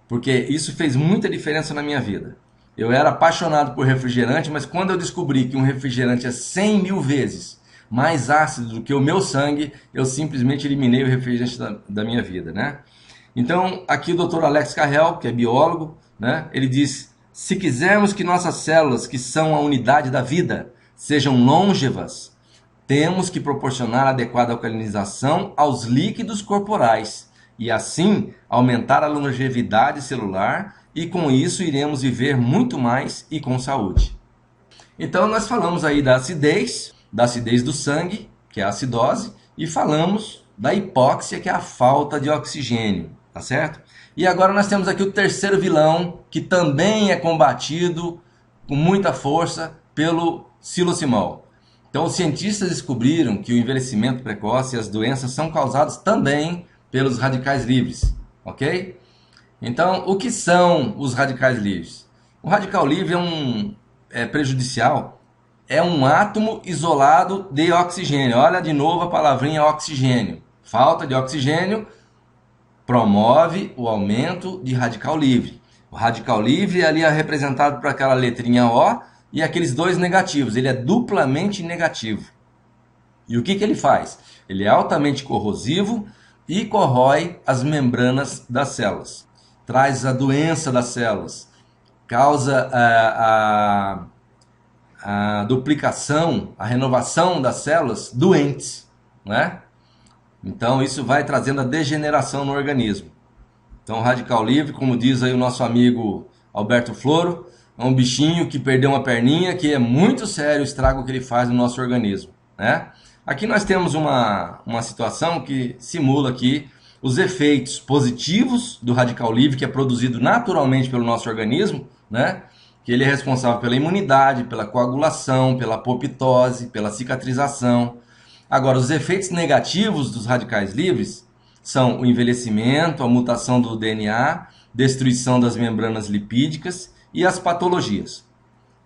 Porque isso fez muita diferença na minha vida. Eu era apaixonado por refrigerante, mas quando eu descobri que um refrigerante é 100 mil vezes mais ácido do que o meu sangue, eu simplesmente eliminei o refrigerante da minha vida, né? Então, aqui o Dr. Alex Carrel, que é biólogo, né? Ele diz: se quisermos que nossas células, que são a unidade da vida, sejam longevas, temos que proporcionar adequada alcalinização aos líquidos corporais e assim aumentar a longevidade celular, e com isso iremos viver muito mais e com saúde. Então nós falamos aí da acidez do sangue, que é a acidose, e falamos da hipóxia, que é a falta de oxigênio, tá certo? E agora nós temos aqui o terceiro vilão, que também é combatido com muita força pelo xilocimol. Então os cientistas descobriram que o envelhecimento precoce e as doenças são causados também pelos radicais livres, ok? Então, o que são os radicais livres? O radical livre é prejudicial, é um átomo isolado de oxigênio. Olha de novo a palavrinha oxigênio. Falta de oxigênio promove o aumento de radical livre. O radical livre ali é representado por aquela letrinha O e aqueles dois negativos. Ele é duplamente negativo. E o que ele faz? Ele é altamente corrosivo e corrói as membranas das células. Traz a doença das células, causa a duplicação, a renovação das células doentes, né? Então isso vai trazendo a degeneração no organismo. Então o radical livre, como diz aí o nosso amigo Alberto Floro, é um bichinho que perdeu uma perninha, que é muito sério o estrago que ele faz no nosso organismo, né? Aqui nós temos uma situação que simula aqui os efeitos positivos do radical livre, que é produzido naturalmente pelo nosso organismo, né? Que ele é responsável pela imunidade, pela coagulação, pela apoptose, pela cicatrização. Agora, os efeitos negativos dos radicais livres são o envelhecimento, a mutação do DNA, destruição das membranas lipídicas e as patologias.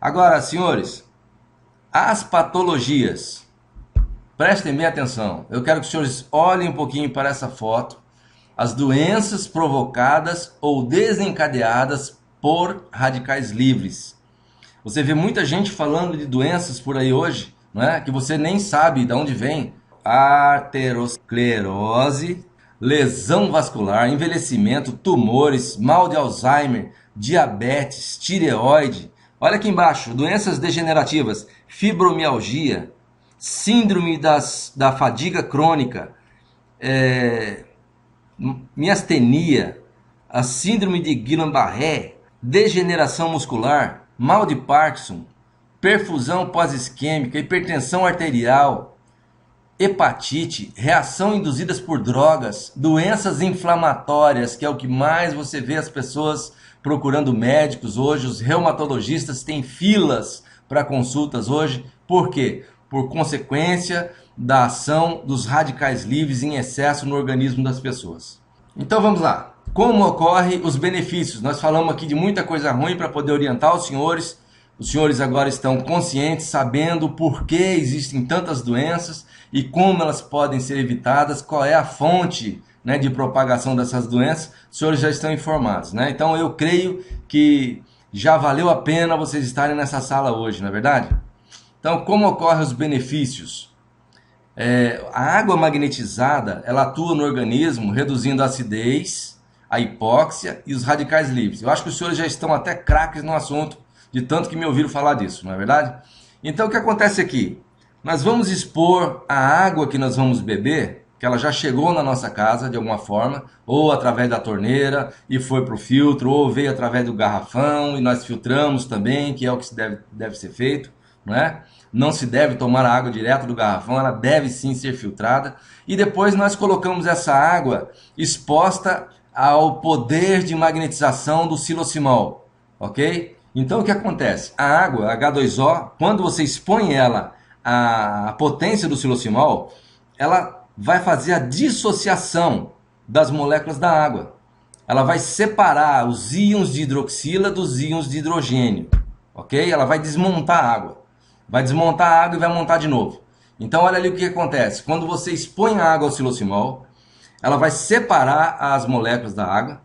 Agora, senhores, as patologias, prestem bem atenção. Eu quero que os senhores olhem um pouquinho para essa foto. As doenças provocadas ou desencadeadas por radicais livres. Você vê muita gente falando de doenças por aí hoje, né, que você nem sabe de onde vem. Arteriosclerose, lesão vascular, envelhecimento, tumores, mal de Alzheimer, diabetes, tireoide. Olha aqui embaixo, doenças degenerativas, fibromialgia, síndrome da fadiga crônica, miastenia, a síndrome de Guillain-Barré, degeneração muscular, mal de Parkinson, perfusão pós-isquêmica, hipertensão arterial, hepatite, reação induzidas por drogas, doenças inflamatórias, que é o que mais você vê as pessoas procurando médicos hoje. Os reumatologistas têm filas para consultas hoje. Por quê? Por consequência da ação dos radicais livres em excesso no organismo das pessoas. Então vamos lá. Como ocorrem os benefícios? Nós falamos aqui de muita coisa ruim para poder orientar os senhores. Os senhores agora estão conscientes, sabendo por que existem tantas doenças e como elas podem ser evitadas, qual é a fonte, né, de propagação dessas doenças. Os senhores já estão informados, né? Então eu creio que já valeu a pena vocês estarem nessa sala hoje, não é verdade? Então, como ocorrem os benefícios? A água magnetizada, ela atua no organismo reduzindo a acidez, a hipóxia e os radicais livres. Eu acho que os senhores já estão até craques no assunto, de tanto que me ouviram falar disso, não é verdade? Então o que acontece aqui? Nós vamos expor a água que nós vamos beber, que ela já chegou na nossa casa de alguma forma, ou através da torneira e foi para o filtro, ou veio através do garrafão e nós filtramos também, que é o que deve ser feito, não é? Não se deve tomar a água direto do garrafão, ela deve sim ser filtrada. E depois nós colocamos essa água exposta ao poder de magnetização do xilocimol, ok? Então o que acontece? A água, H2O, quando você expõe ela à potência do xilocimol, ela vai fazer a dissociação das moléculas da água. Ela vai separar os íons de hidroxila dos íons de hidrogênio, ok? Ela vai desmontar a água. Vai desmontar a água e vai montar de novo. Então olha ali o que acontece. Quando você expõe a água ao silocimol, ela vai separar as moléculas da água,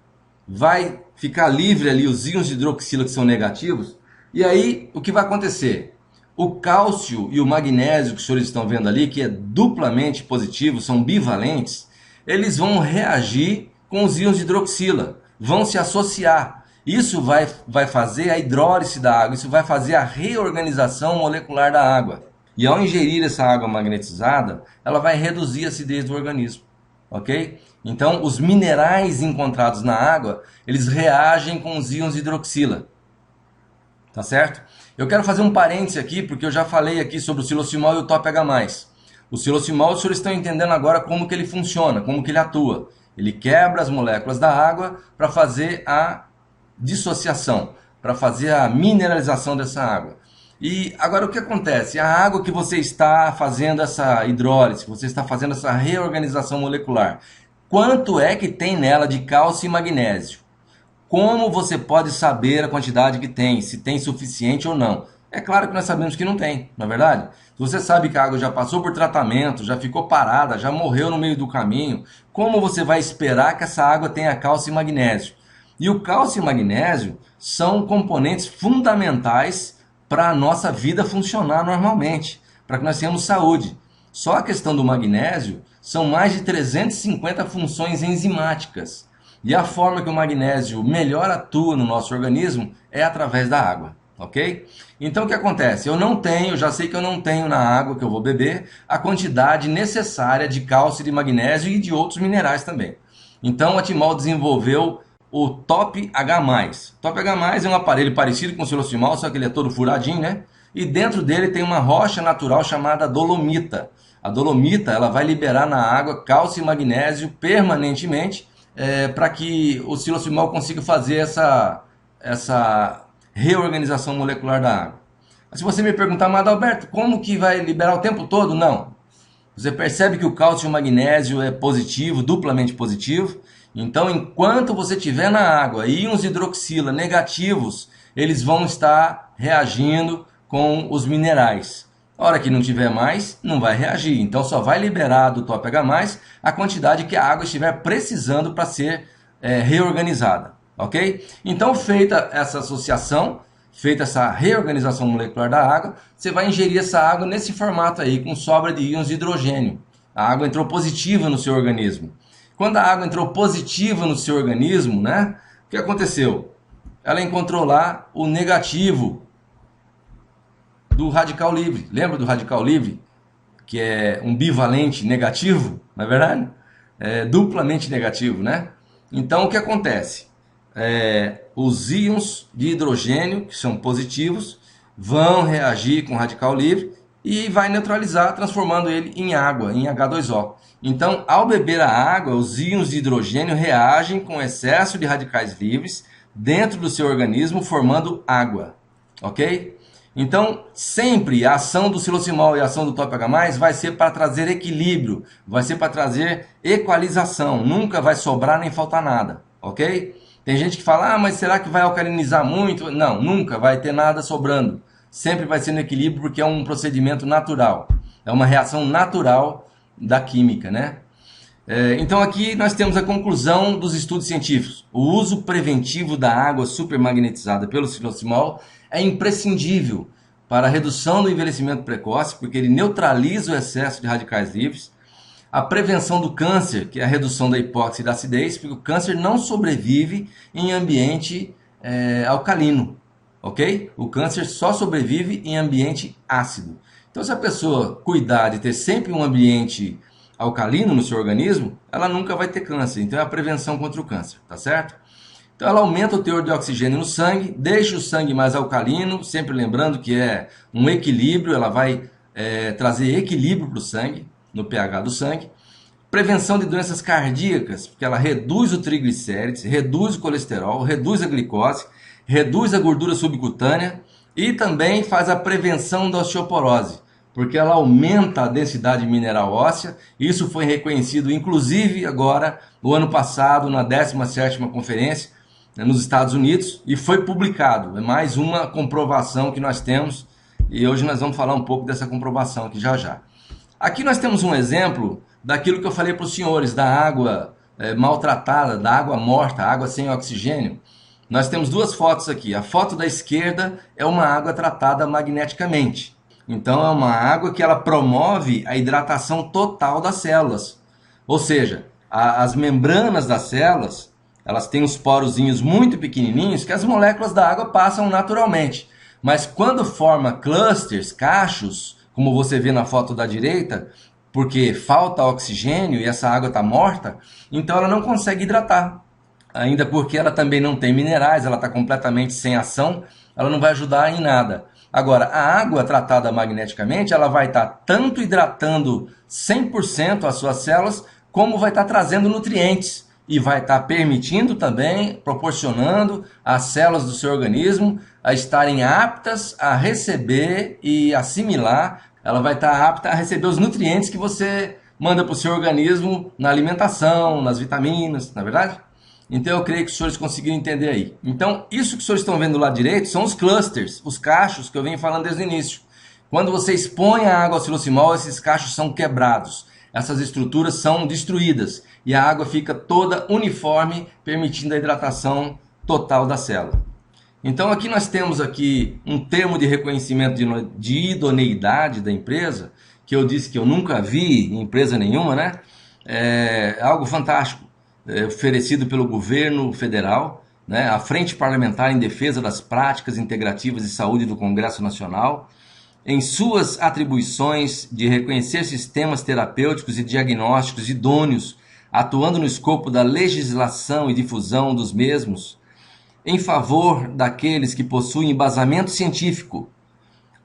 vai ficar livre ali os íons de hidroxila que são negativos, e aí o que vai acontecer? O cálcio e o magnésio que os senhores estão vendo ali, que é duplamente positivo, são bivalentes, eles vão reagir com os íons de hidroxila, vão se associar. Isso vai fazer a hidrólise da água, isso vai fazer a reorganização molecular da água. E ao ingerir essa água magnetizada, ela vai reduzir a acidez do organismo, ok? Então, os minerais encontrados na água, eles reagem com os íons de hidroxila, tá certo? Eu quero fazer um parêntese aqui, porque eu já falei aqui sobre o silocimol e o TOP-H+. O silocimol, os senhores estão entendendo agora como que ele funciona, como que ele atua. Ele quebra as moléculas da água para fazer a dissociação, para fazer a mineralização dessa água. E agora o que acontece? A água que você está fazendo essa hidrólise, você está fazendo essa reorganização molecular, quanto é que tem nela de cálcio e magnésio? Como você pode saber a quantidade que tem, se tem suficiente ou não? É claro que nós sabemos que não tem, não é verdade? Se você sabe que a água já passou por tratamento, já ficou parada, já morreu no meio do caminho, como você vai esperar que essa água tenha cálcio e magnésio? E o cálcio e o magnésio são componentes fundamentais para a nossa vida funcionar normalmente, para que nós tenhamos saúde. Só a questão do magnésio são mais de 350 funções enzimáticas. E a forma que o magnésio melhor atua no nosso organismo é através da água, ok? Então o que acontece? Já sei que eu não tenho na água que eu vou beber a quantidade necessária de cálcio, de magnésio e de outros minerais também. Então a Timol desenvolveu o TOP-H+. TOP-H+, é um aparelho parecido com o silocimol, só que ele é todo furadinho, né? E dentro dele tem uma rocha natural chamada dolomita. A dolomita, ela vai liberar na água cálcio e magnésio permanentemente, para que o silocimol consiga fazer essa reorganização molecular da água. Mas se você me perguntar, mas Alberto, como que vai liberar o tempo todo? Não. Você percebe que o cálcio e o magnésio é positivo, duplamente positivo. Então, enquanto você tiver na água íons de hidroxila negativos, eles vão estar reagindo com os minerais. A hora que não tiver mais, não vai reagir. Então, só vai liberar do TOP-H+, a quantidade que a água estiver precisando para ser reorganizada. Ok? Então, feita essa associação, feita essa reorganização molecular da água, você vai ingerir essa água nesse formato aí, com sobra de íons de hidrogênio. A água entrou positiva no seu organismo. Quando a água entrou positiva no seu organismo, né? O que aconteceu? Ela encontrou lá o negativo do radical livre. Lembra do radical livre? Que é um bivalente negativo, não é verdade? É duplamente negativo, né? Então, o que acontece? Os íons de hidrogênio, que são positivos, vão reagir com o radical livre e vai neutralizar, transformando ele em água, em H2O. Então, ao beber a água, os íons de hidrogênio reagem com excesso de radicais livres dentro do seu organismo, formando água, ok? Então, sempre a ação do silocimol e a ação do TOP-H+, vai ser para trazer equilíbrio, vai ser para trazer equalização, nunca vai sobrar nem faltar nada, ok? Tem gente que fala, mas será que vai alcalinizar muito? Não, nunca vai ter nada sobrando. Sempre vai ser no equilíbrio porque é um procedimento natural. É uma reação natural da química, né? Então aqui nós temos a conclusão dos estudos científicos. O uso preventivo da água supermagnetizada pelo silocimol é imprescindível para a redução do envelhecimento precoce, porque ele neutraliza o excesso de radicais livres. A prevenção do câncer, que é a redução da hipóxia e da acidez, porque o câncer não sobrevive em ambiente alcalino, ok? O câncer só sobrevive em ambiente ácido. Então, se a pessoa cuidar de ter sempre um ambiente alcalino no seu organismo, ela nunca vai ter câncer. Então, é a prevenção contra o câncer, tá certo? Então, ela aumenta o teor de oxigênio no sangue, deixa o sangue mais alcalino, sempre lembrando que é um equilíbrio, ela vai trazer equilíbrio para o sangue, no pH do sangue. Prevenção de doenças cardíacas, porque ela reduz o triglicérides, reduz o colesterol, reduz a glicose, reduz a gordura subcutânea e também faz a prevenção da osteoporose, porque ela aumenta a densidade mineral óssea. Isso foi reconhecido, inclusive, agora, no ano passado, na 17ª conferência, nos Estados Unidos, e foi publicado. É mais uma comprovação que nós temos, e hoje nós vamos falar um pouco dessa comprovação aqui já já. Aqui nós temos um exemplo daquilo que eu falei para os senhores, da água maltratada, da água morta, água sem oxigênio. Nós temos duas fotos aqui. A foto da esquerda é uma água tratada magneticamente. Então é uma água que ela promove a hidratação total das células. Ou seja, as membranas das células, elas têm uns porozinhos muito pequenininhos que as moléculas da água passam naturalmente. Mas quando forma clusters, cachos, como você vê na foto da direita, porque falta oxigênio e essa água está morta, então ela não consegue hidratar. Ainda porque ela também não tem minerais, ela está completamente sem ação, ela não vai ajudar em nada. Agora, a água tratada magneticamente, ela vai estar tanto hidratando 100% as suas células, como vai estar trazendo nutrientes. E vai estar permitindo também, proporcionando às células do seu organismo a estarem aptas a receber e assimilar. Ela vai estar apta a receber os nutrientes que você manda para o seu organismo na alimentação, nas vitaminas, não é verdade? Então eu creio que os senhores conseguiram entender aí. Então isso que os senhores estão vendo do lado direito são os clusters, os cachos que eu venho falando desde o início. Quando você expõe a água ao silosimol, esses cachos são quebrados. Essas estruturas são destruídas e a água fica toda uniforme, permitindo a hidratação total da célula. Então aqui nós temos aqui um termo de reconhecimento de idoneidade da empresa, que eu disse que eu nunca vi em empresa nenhuma, né? É algo fantástico, oferecido pelo governo federal, né? A Frente Parlamentar em Defesa das Práticas Integrativas de Saúde do Congresso Nacional, em suas atribuições de reconhecer sistemas terapêuticos e diagnósticos idôneos, atuando no escopo da legislação e difusão dos mesmos, em favor daqueles que possuem embasamento científico,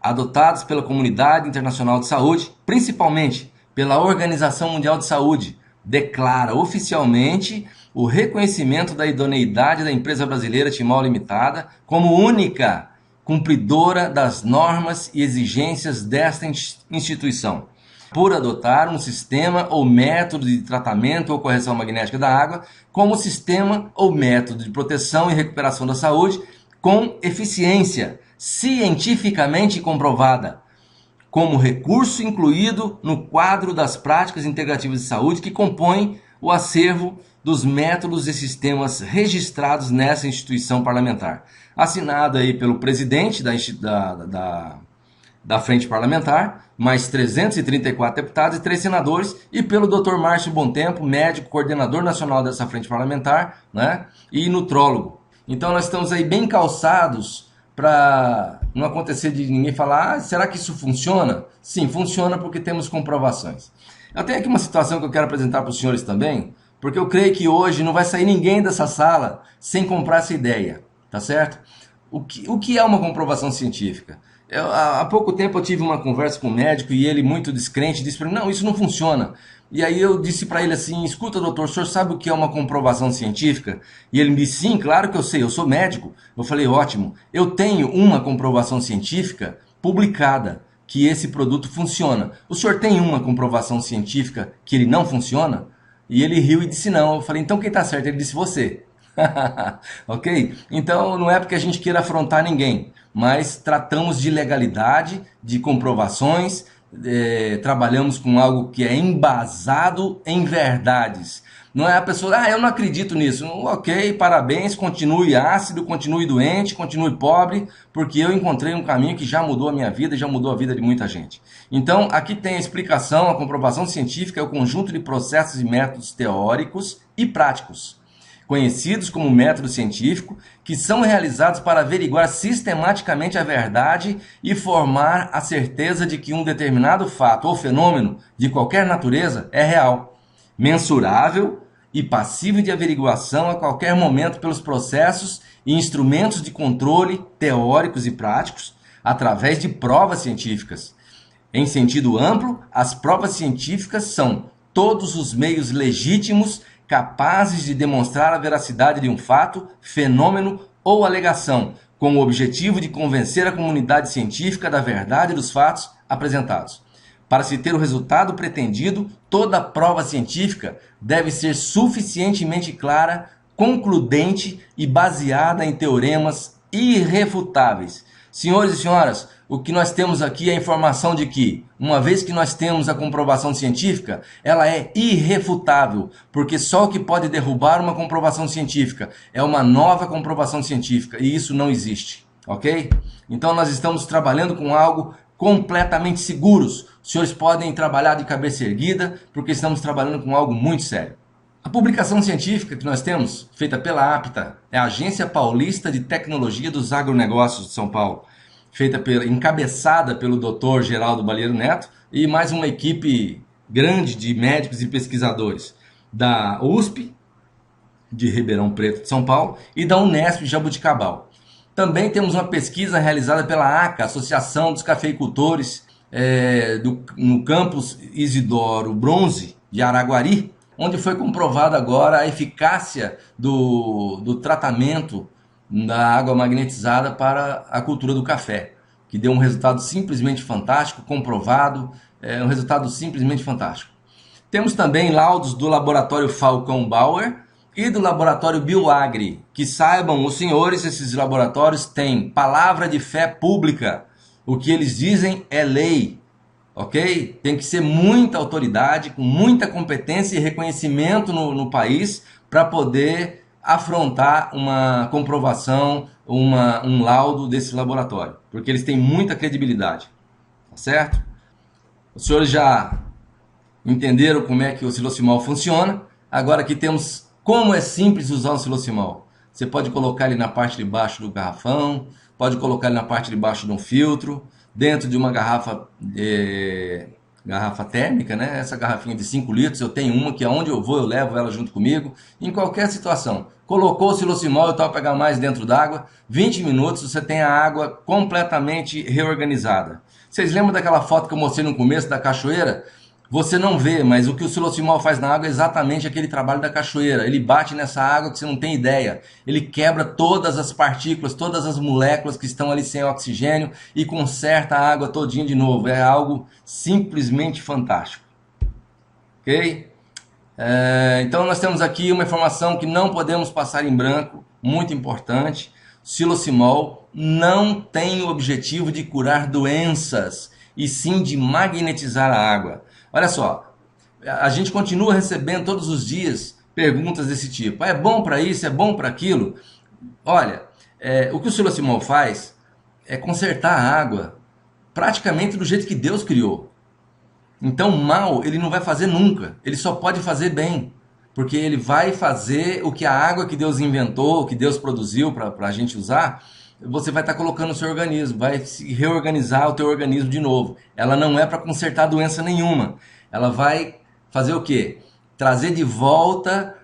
adotados pela Comunidade Internacional de Saúde, principalmente pela Organização Mundial de Saúde, declara oficialmente o reconhecimento da idoneidade da empresa brasileira Timol Limitada como única cumpridora das normas e exigências desta instituição, por adotar um sistema ou método de tratamento ou correção magnética da água como sistema ou método de proteção e recuperação da saúde com eficiência cientificamente comprovada, como recurso incluído no quadro das práticas integrativas de saúde que compõem o acervo dos métodos e sistemas registrados nessa instituição parlamentar. Assinado aí pelo presidente da Frente Parlamentar, mais 334 deputados e 3 senadores, e pelo Dr. Márcio Bontempo, médico, coordenador nacional dessa Frente Parlamentar, né, e nutrólogo. Então nós estamos aí bem calçados para não acontecer de ninguém falar, será que isso funciona? Sim, funciona porque temos comprovações. Eu tenho aqui uma situação que eu quero apresentar para os senhores também, porque eu creio que hoje não vai sair ninguém dessa sala sem comprar essa ideia, tá certo? O que é uma comprovação científica? Há pouco tempo eu tive uma conversa com um médico e ele, muito descrente, disse para mim, não, isso não funciona. E aí eu disse para ele assim, escuta doutor, o senhor sabe o que é uma comprovação científica? E ele me disse, sim, claro que eu sei, eu sou médico. Eu falei, ótimo, eu tenho uma comprovação científica publicada que esse produto funciona. O senhor tem uma comprovação científica que ele não funciona? E ele riu e disse não. Eu falei, então quem está certo? Ele disse você. Ok? Então não é porque a gente queira afrontar ninguém, mas tratamos de legalidade, de comprovações, trabalhamos com algo que é embasado em verdades. Não é a pessoa, eu não acredito nisso. Ok, parabéns, continue ácido, continue doente, continue pobre, porque eu encontrei um caminho que já mudou a minha vida e já mudou a vida de muita gente. Então, aqui tem a explicação, a comprovação científica é o conjunto de processos e métodos teóricos e práticos, conhecidos como método científico, que são realizados para averiguar sistematicamente a verdade e formar a certeza de que um determinado fato ou fenômeno de qualquer natureza é real, mensurável e passível de averiguação a qualquer momento pelos processos e instrumentos de controle teóricos e práticos, através de provas científicas. Em sentido amplo, as provas científicas são todos os meios legítimos capazes de demonstrar a veracidade de um fato, fenômeno ou alegação, com o objetivo de convencer a comunidade científica da verdade dos fatos apresentados. Para se ter o resultado pretendido, toda prova científica deve ser suficientemente clara, concludente e baseada em teoremas irrefutáveis, Senhores e senhoras, o que nós temos aqui é a informação de que, uma vez que nós temos a comprovação científica, ela é irrefutável, porque só o que pode derrubar uma comprovação científica é uma nova comprovação científica, e isso não existe, ok? Então nós estamos trabalhando com algo completamente seguros. Os senhores podem trabalhar de cabeça erguida, porque estamos trabalhando com algo muito sério. A publicação científica que nós temos, feita pela APTA, é a Agência Paulista de Tecnologia dos Agronegócios de São Paulo, encabeçada pelo Dr. Geraldo Balheiro Neto e mais uma equipe grande de médicos e pesquisadores da USP, de Ribeirão Preto de São Paulo, e da Unesp de Jabuticabal. Também temos uma pesquisa realizada pela ACA, Associação dos Cafeicultores, no campus Isidoro Bronze, de Araguari, onde foi comprovada agora a eficácia do tratamento da água magnetizada para a cultura do café, que deu um resultado simplesmente fantástico, comprovado, um resultado simplesmente fantástico. Temos também laudos do laboratório Falcão Bauer e do laboratório Bioagri, que saibam os senhores, esses laboratórios têm palavra de fé pública, o que eles dizem é lei. Ok? Tem que ser muita autoridade, com muita competência e reconhecimento no país para poder afrontar uma comprovação, um laudo desse laboratório, porque eles têm muita credibilidade, tá certo? Os senhores já entenderam como é que o silocimol funciona. Agora aqui temos como é simples usar o silocimol. Você pode colocar ele na parte de baixo do garrafão, pode colocar ele na parte de baixo de um filtro, dentro de uma garrafa térmica, né? Essa garrafinha de 5 litros, eu tenho uma que aonde eu vou eu levo ela junto comigo, em qualquer situação. Colocou o silocimol e tal, pegar mais dentro d'água, 20 minutos você tem a água completamente reorganizada. Vocês lembram daquela foto que eu mostrei no começo da cachoeira? Você não vê, mas o que o silocimol faz na água é exatamente aquele trabalho da cachoeira. Ele bate nessa água que você não tem ideia. Ele quebra todas as partículas, todas as moléculas que estão ali sem oxigênio e conserta a água todinha de novo. É algo simplesmente fantástico. Ok? Então nós temos aqui uma informação que não podemos passar em branco, muito importante. Silocimol não tem o objetivo de curar doenças, e sim de magnetizar a água. Olha só, a gente continua recebendo todos os dias perguntas desse tipo. É bom para isso? É bom para aquilo? Olha, o que o silocimol faz é consertar a água praticamente do jeito que Deus criou. Então mal ele não vai fazer nunca, ele só pode fazer bem. Porque ele vai fazer o que a água que Deus inventou, que Deus produziu para a gente usar, você vai estar colocando no seu organismo, vai se reorganizar o teu organismo de novo. Ela não é para consertar doença nenhuma. Ela vai fazer o quê? Trazer de volta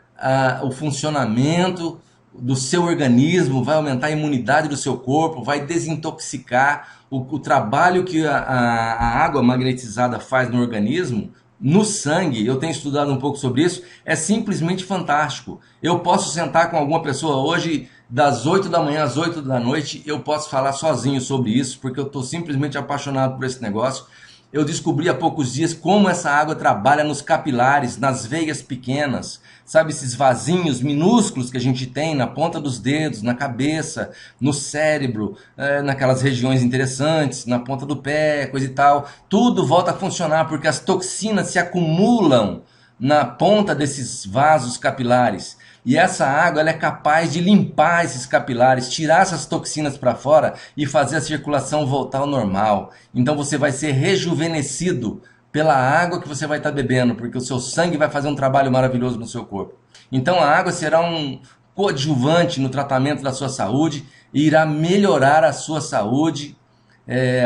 o funcionamento do seu organismo, vai aumentar a imunidade do seu corpo, vai desintoxicar. O trabalho que a água magnetizada faz no organismo, no sangue, eu tenho estudado um pouco sobre isso, é simplesmente fantástico. Eu posso sentar com alguma pessoa hoje, das 8 da manhã às 8 da noite, eu posso falar sozinho sobre isso, porque eu estou simplesmente apaixonado por esse negócio. Eu descobri há poucos dias como essa água trabalha nos capilares, nas veias pequenas, sabe, esses vasinhos minúsculos que a gente tem na ponta dos dedos, na cabeça, no cérebro, naquelas regiões interessantes, na ponta do pé, coisa e tal. Tudo volta a funcionar porque as toxinas se acumulam na ponta desses vasos capilares. E essa água ela é capaz de limpar esses capilares, tirar essas toxinas para fora e fazer a circulação voltar ao normal. Então você vai ser rejuvenescido pela água que você vai estar bebendo, porque o seu sangue vai fazer um trabalho maravilhoso no seu corpo. Então a água será um coadjuvante no tratamento da sua saúde e irá melhorar a sua saúde,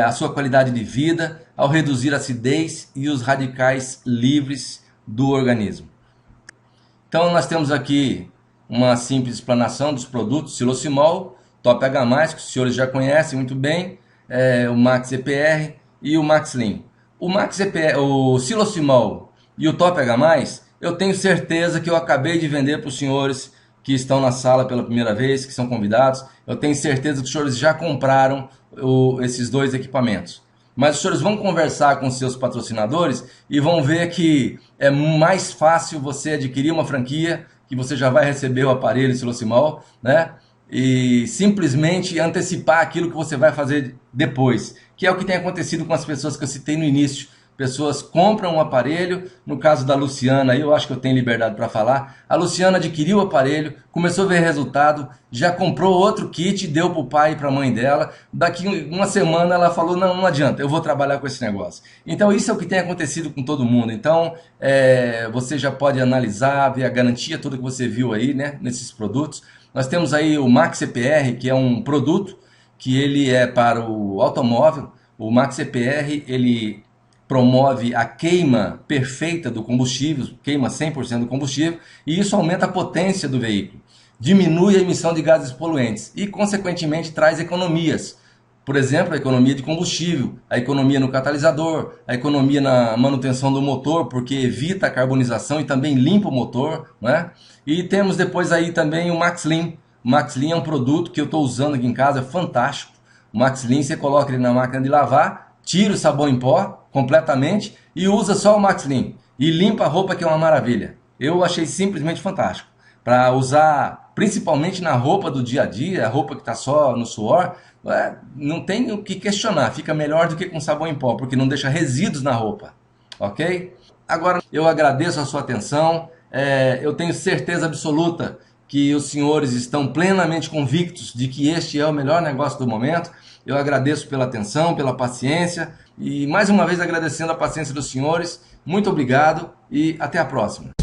a sua qualidade de vida, ao reduzir a acidez e os radicais livres do organismo. Então nós temos aqui uma simples explanação dos produtos silocimol, Top H+, que os senhores já conhecem muito bem, o Max EPR e o Max Lean. O silocimol e o Top H+, eu tenho certeza que eu acabei de vender para os senhores que estão na sala pela primeira vez, que são convidados. Eu tenho certeza que os senhores já compraram esses dois equipamentos. Mas os senhores vão conversar com seus patrocinadores e vão ver que é mais fácil você adquirir uma franquia, que você já vai receber o aparelho silocimol, né? e simplesmente antecipar aquilo que você vai fazer depois, que é o que tem acontecido com as pessoas que eu citei no início. Pessoas compram um aparelho, no caso da Luciana, aí eu acho que eu tenho liberdade para falar. A Luciana adquiriu o aparelho, começou a ver resultado, já comprou outro kit, deu para o pai e para a mãe dela. Daqui uma semana ela falou: não, não adianta, eu vou trabalhar com esse negócio. Então isso é o que tem acontecido com todo mundo. Então você já pode analisar, ver a garantia toda que você viu aí, né, nesses produtos. Nós temos aí o Max CPR, que é um produto que ele é para o automóvel. O Max CPR, ele promove a queima perfeita do combustível, queima 100% do combustível, e isso aumenta a potência do veículo, diminui a emissão de gases poluentes e, consequentemente, traz economias. Por exemplo, a economia de combustível, a economia no catalisador, a economia na manutenção do motor, porque evita a carbonização e também limpa o motor, né? E temos depois aí também o MaxLean. O MaxLean é um produto que eu estou usando aqui em casa, é fantástico. O MaxLean você coloca ele na máquina de lavar, tira o sabão em pó completamente e usa só o MaxLean. E limpa a roupa, que é uma maravilha. Eu achei simplesmente fantástico. Para usar principalmente na roupa do dia a dia, a roupa que está só no suor, não tem o que questionar, fica melhor do que com sabão em pó, porque não deixa resíduos na roupa, ok? Agora eu agradeço a sua atenção, eu tenho certeza absoluta que os senhores estão plenamente convictos de que este é o melhor negócio do momento. Eu agradeço pela atenção, pela paciência e mais uma vez agradecendo a paciência dos senhores. Muito obrigado e até a próxima.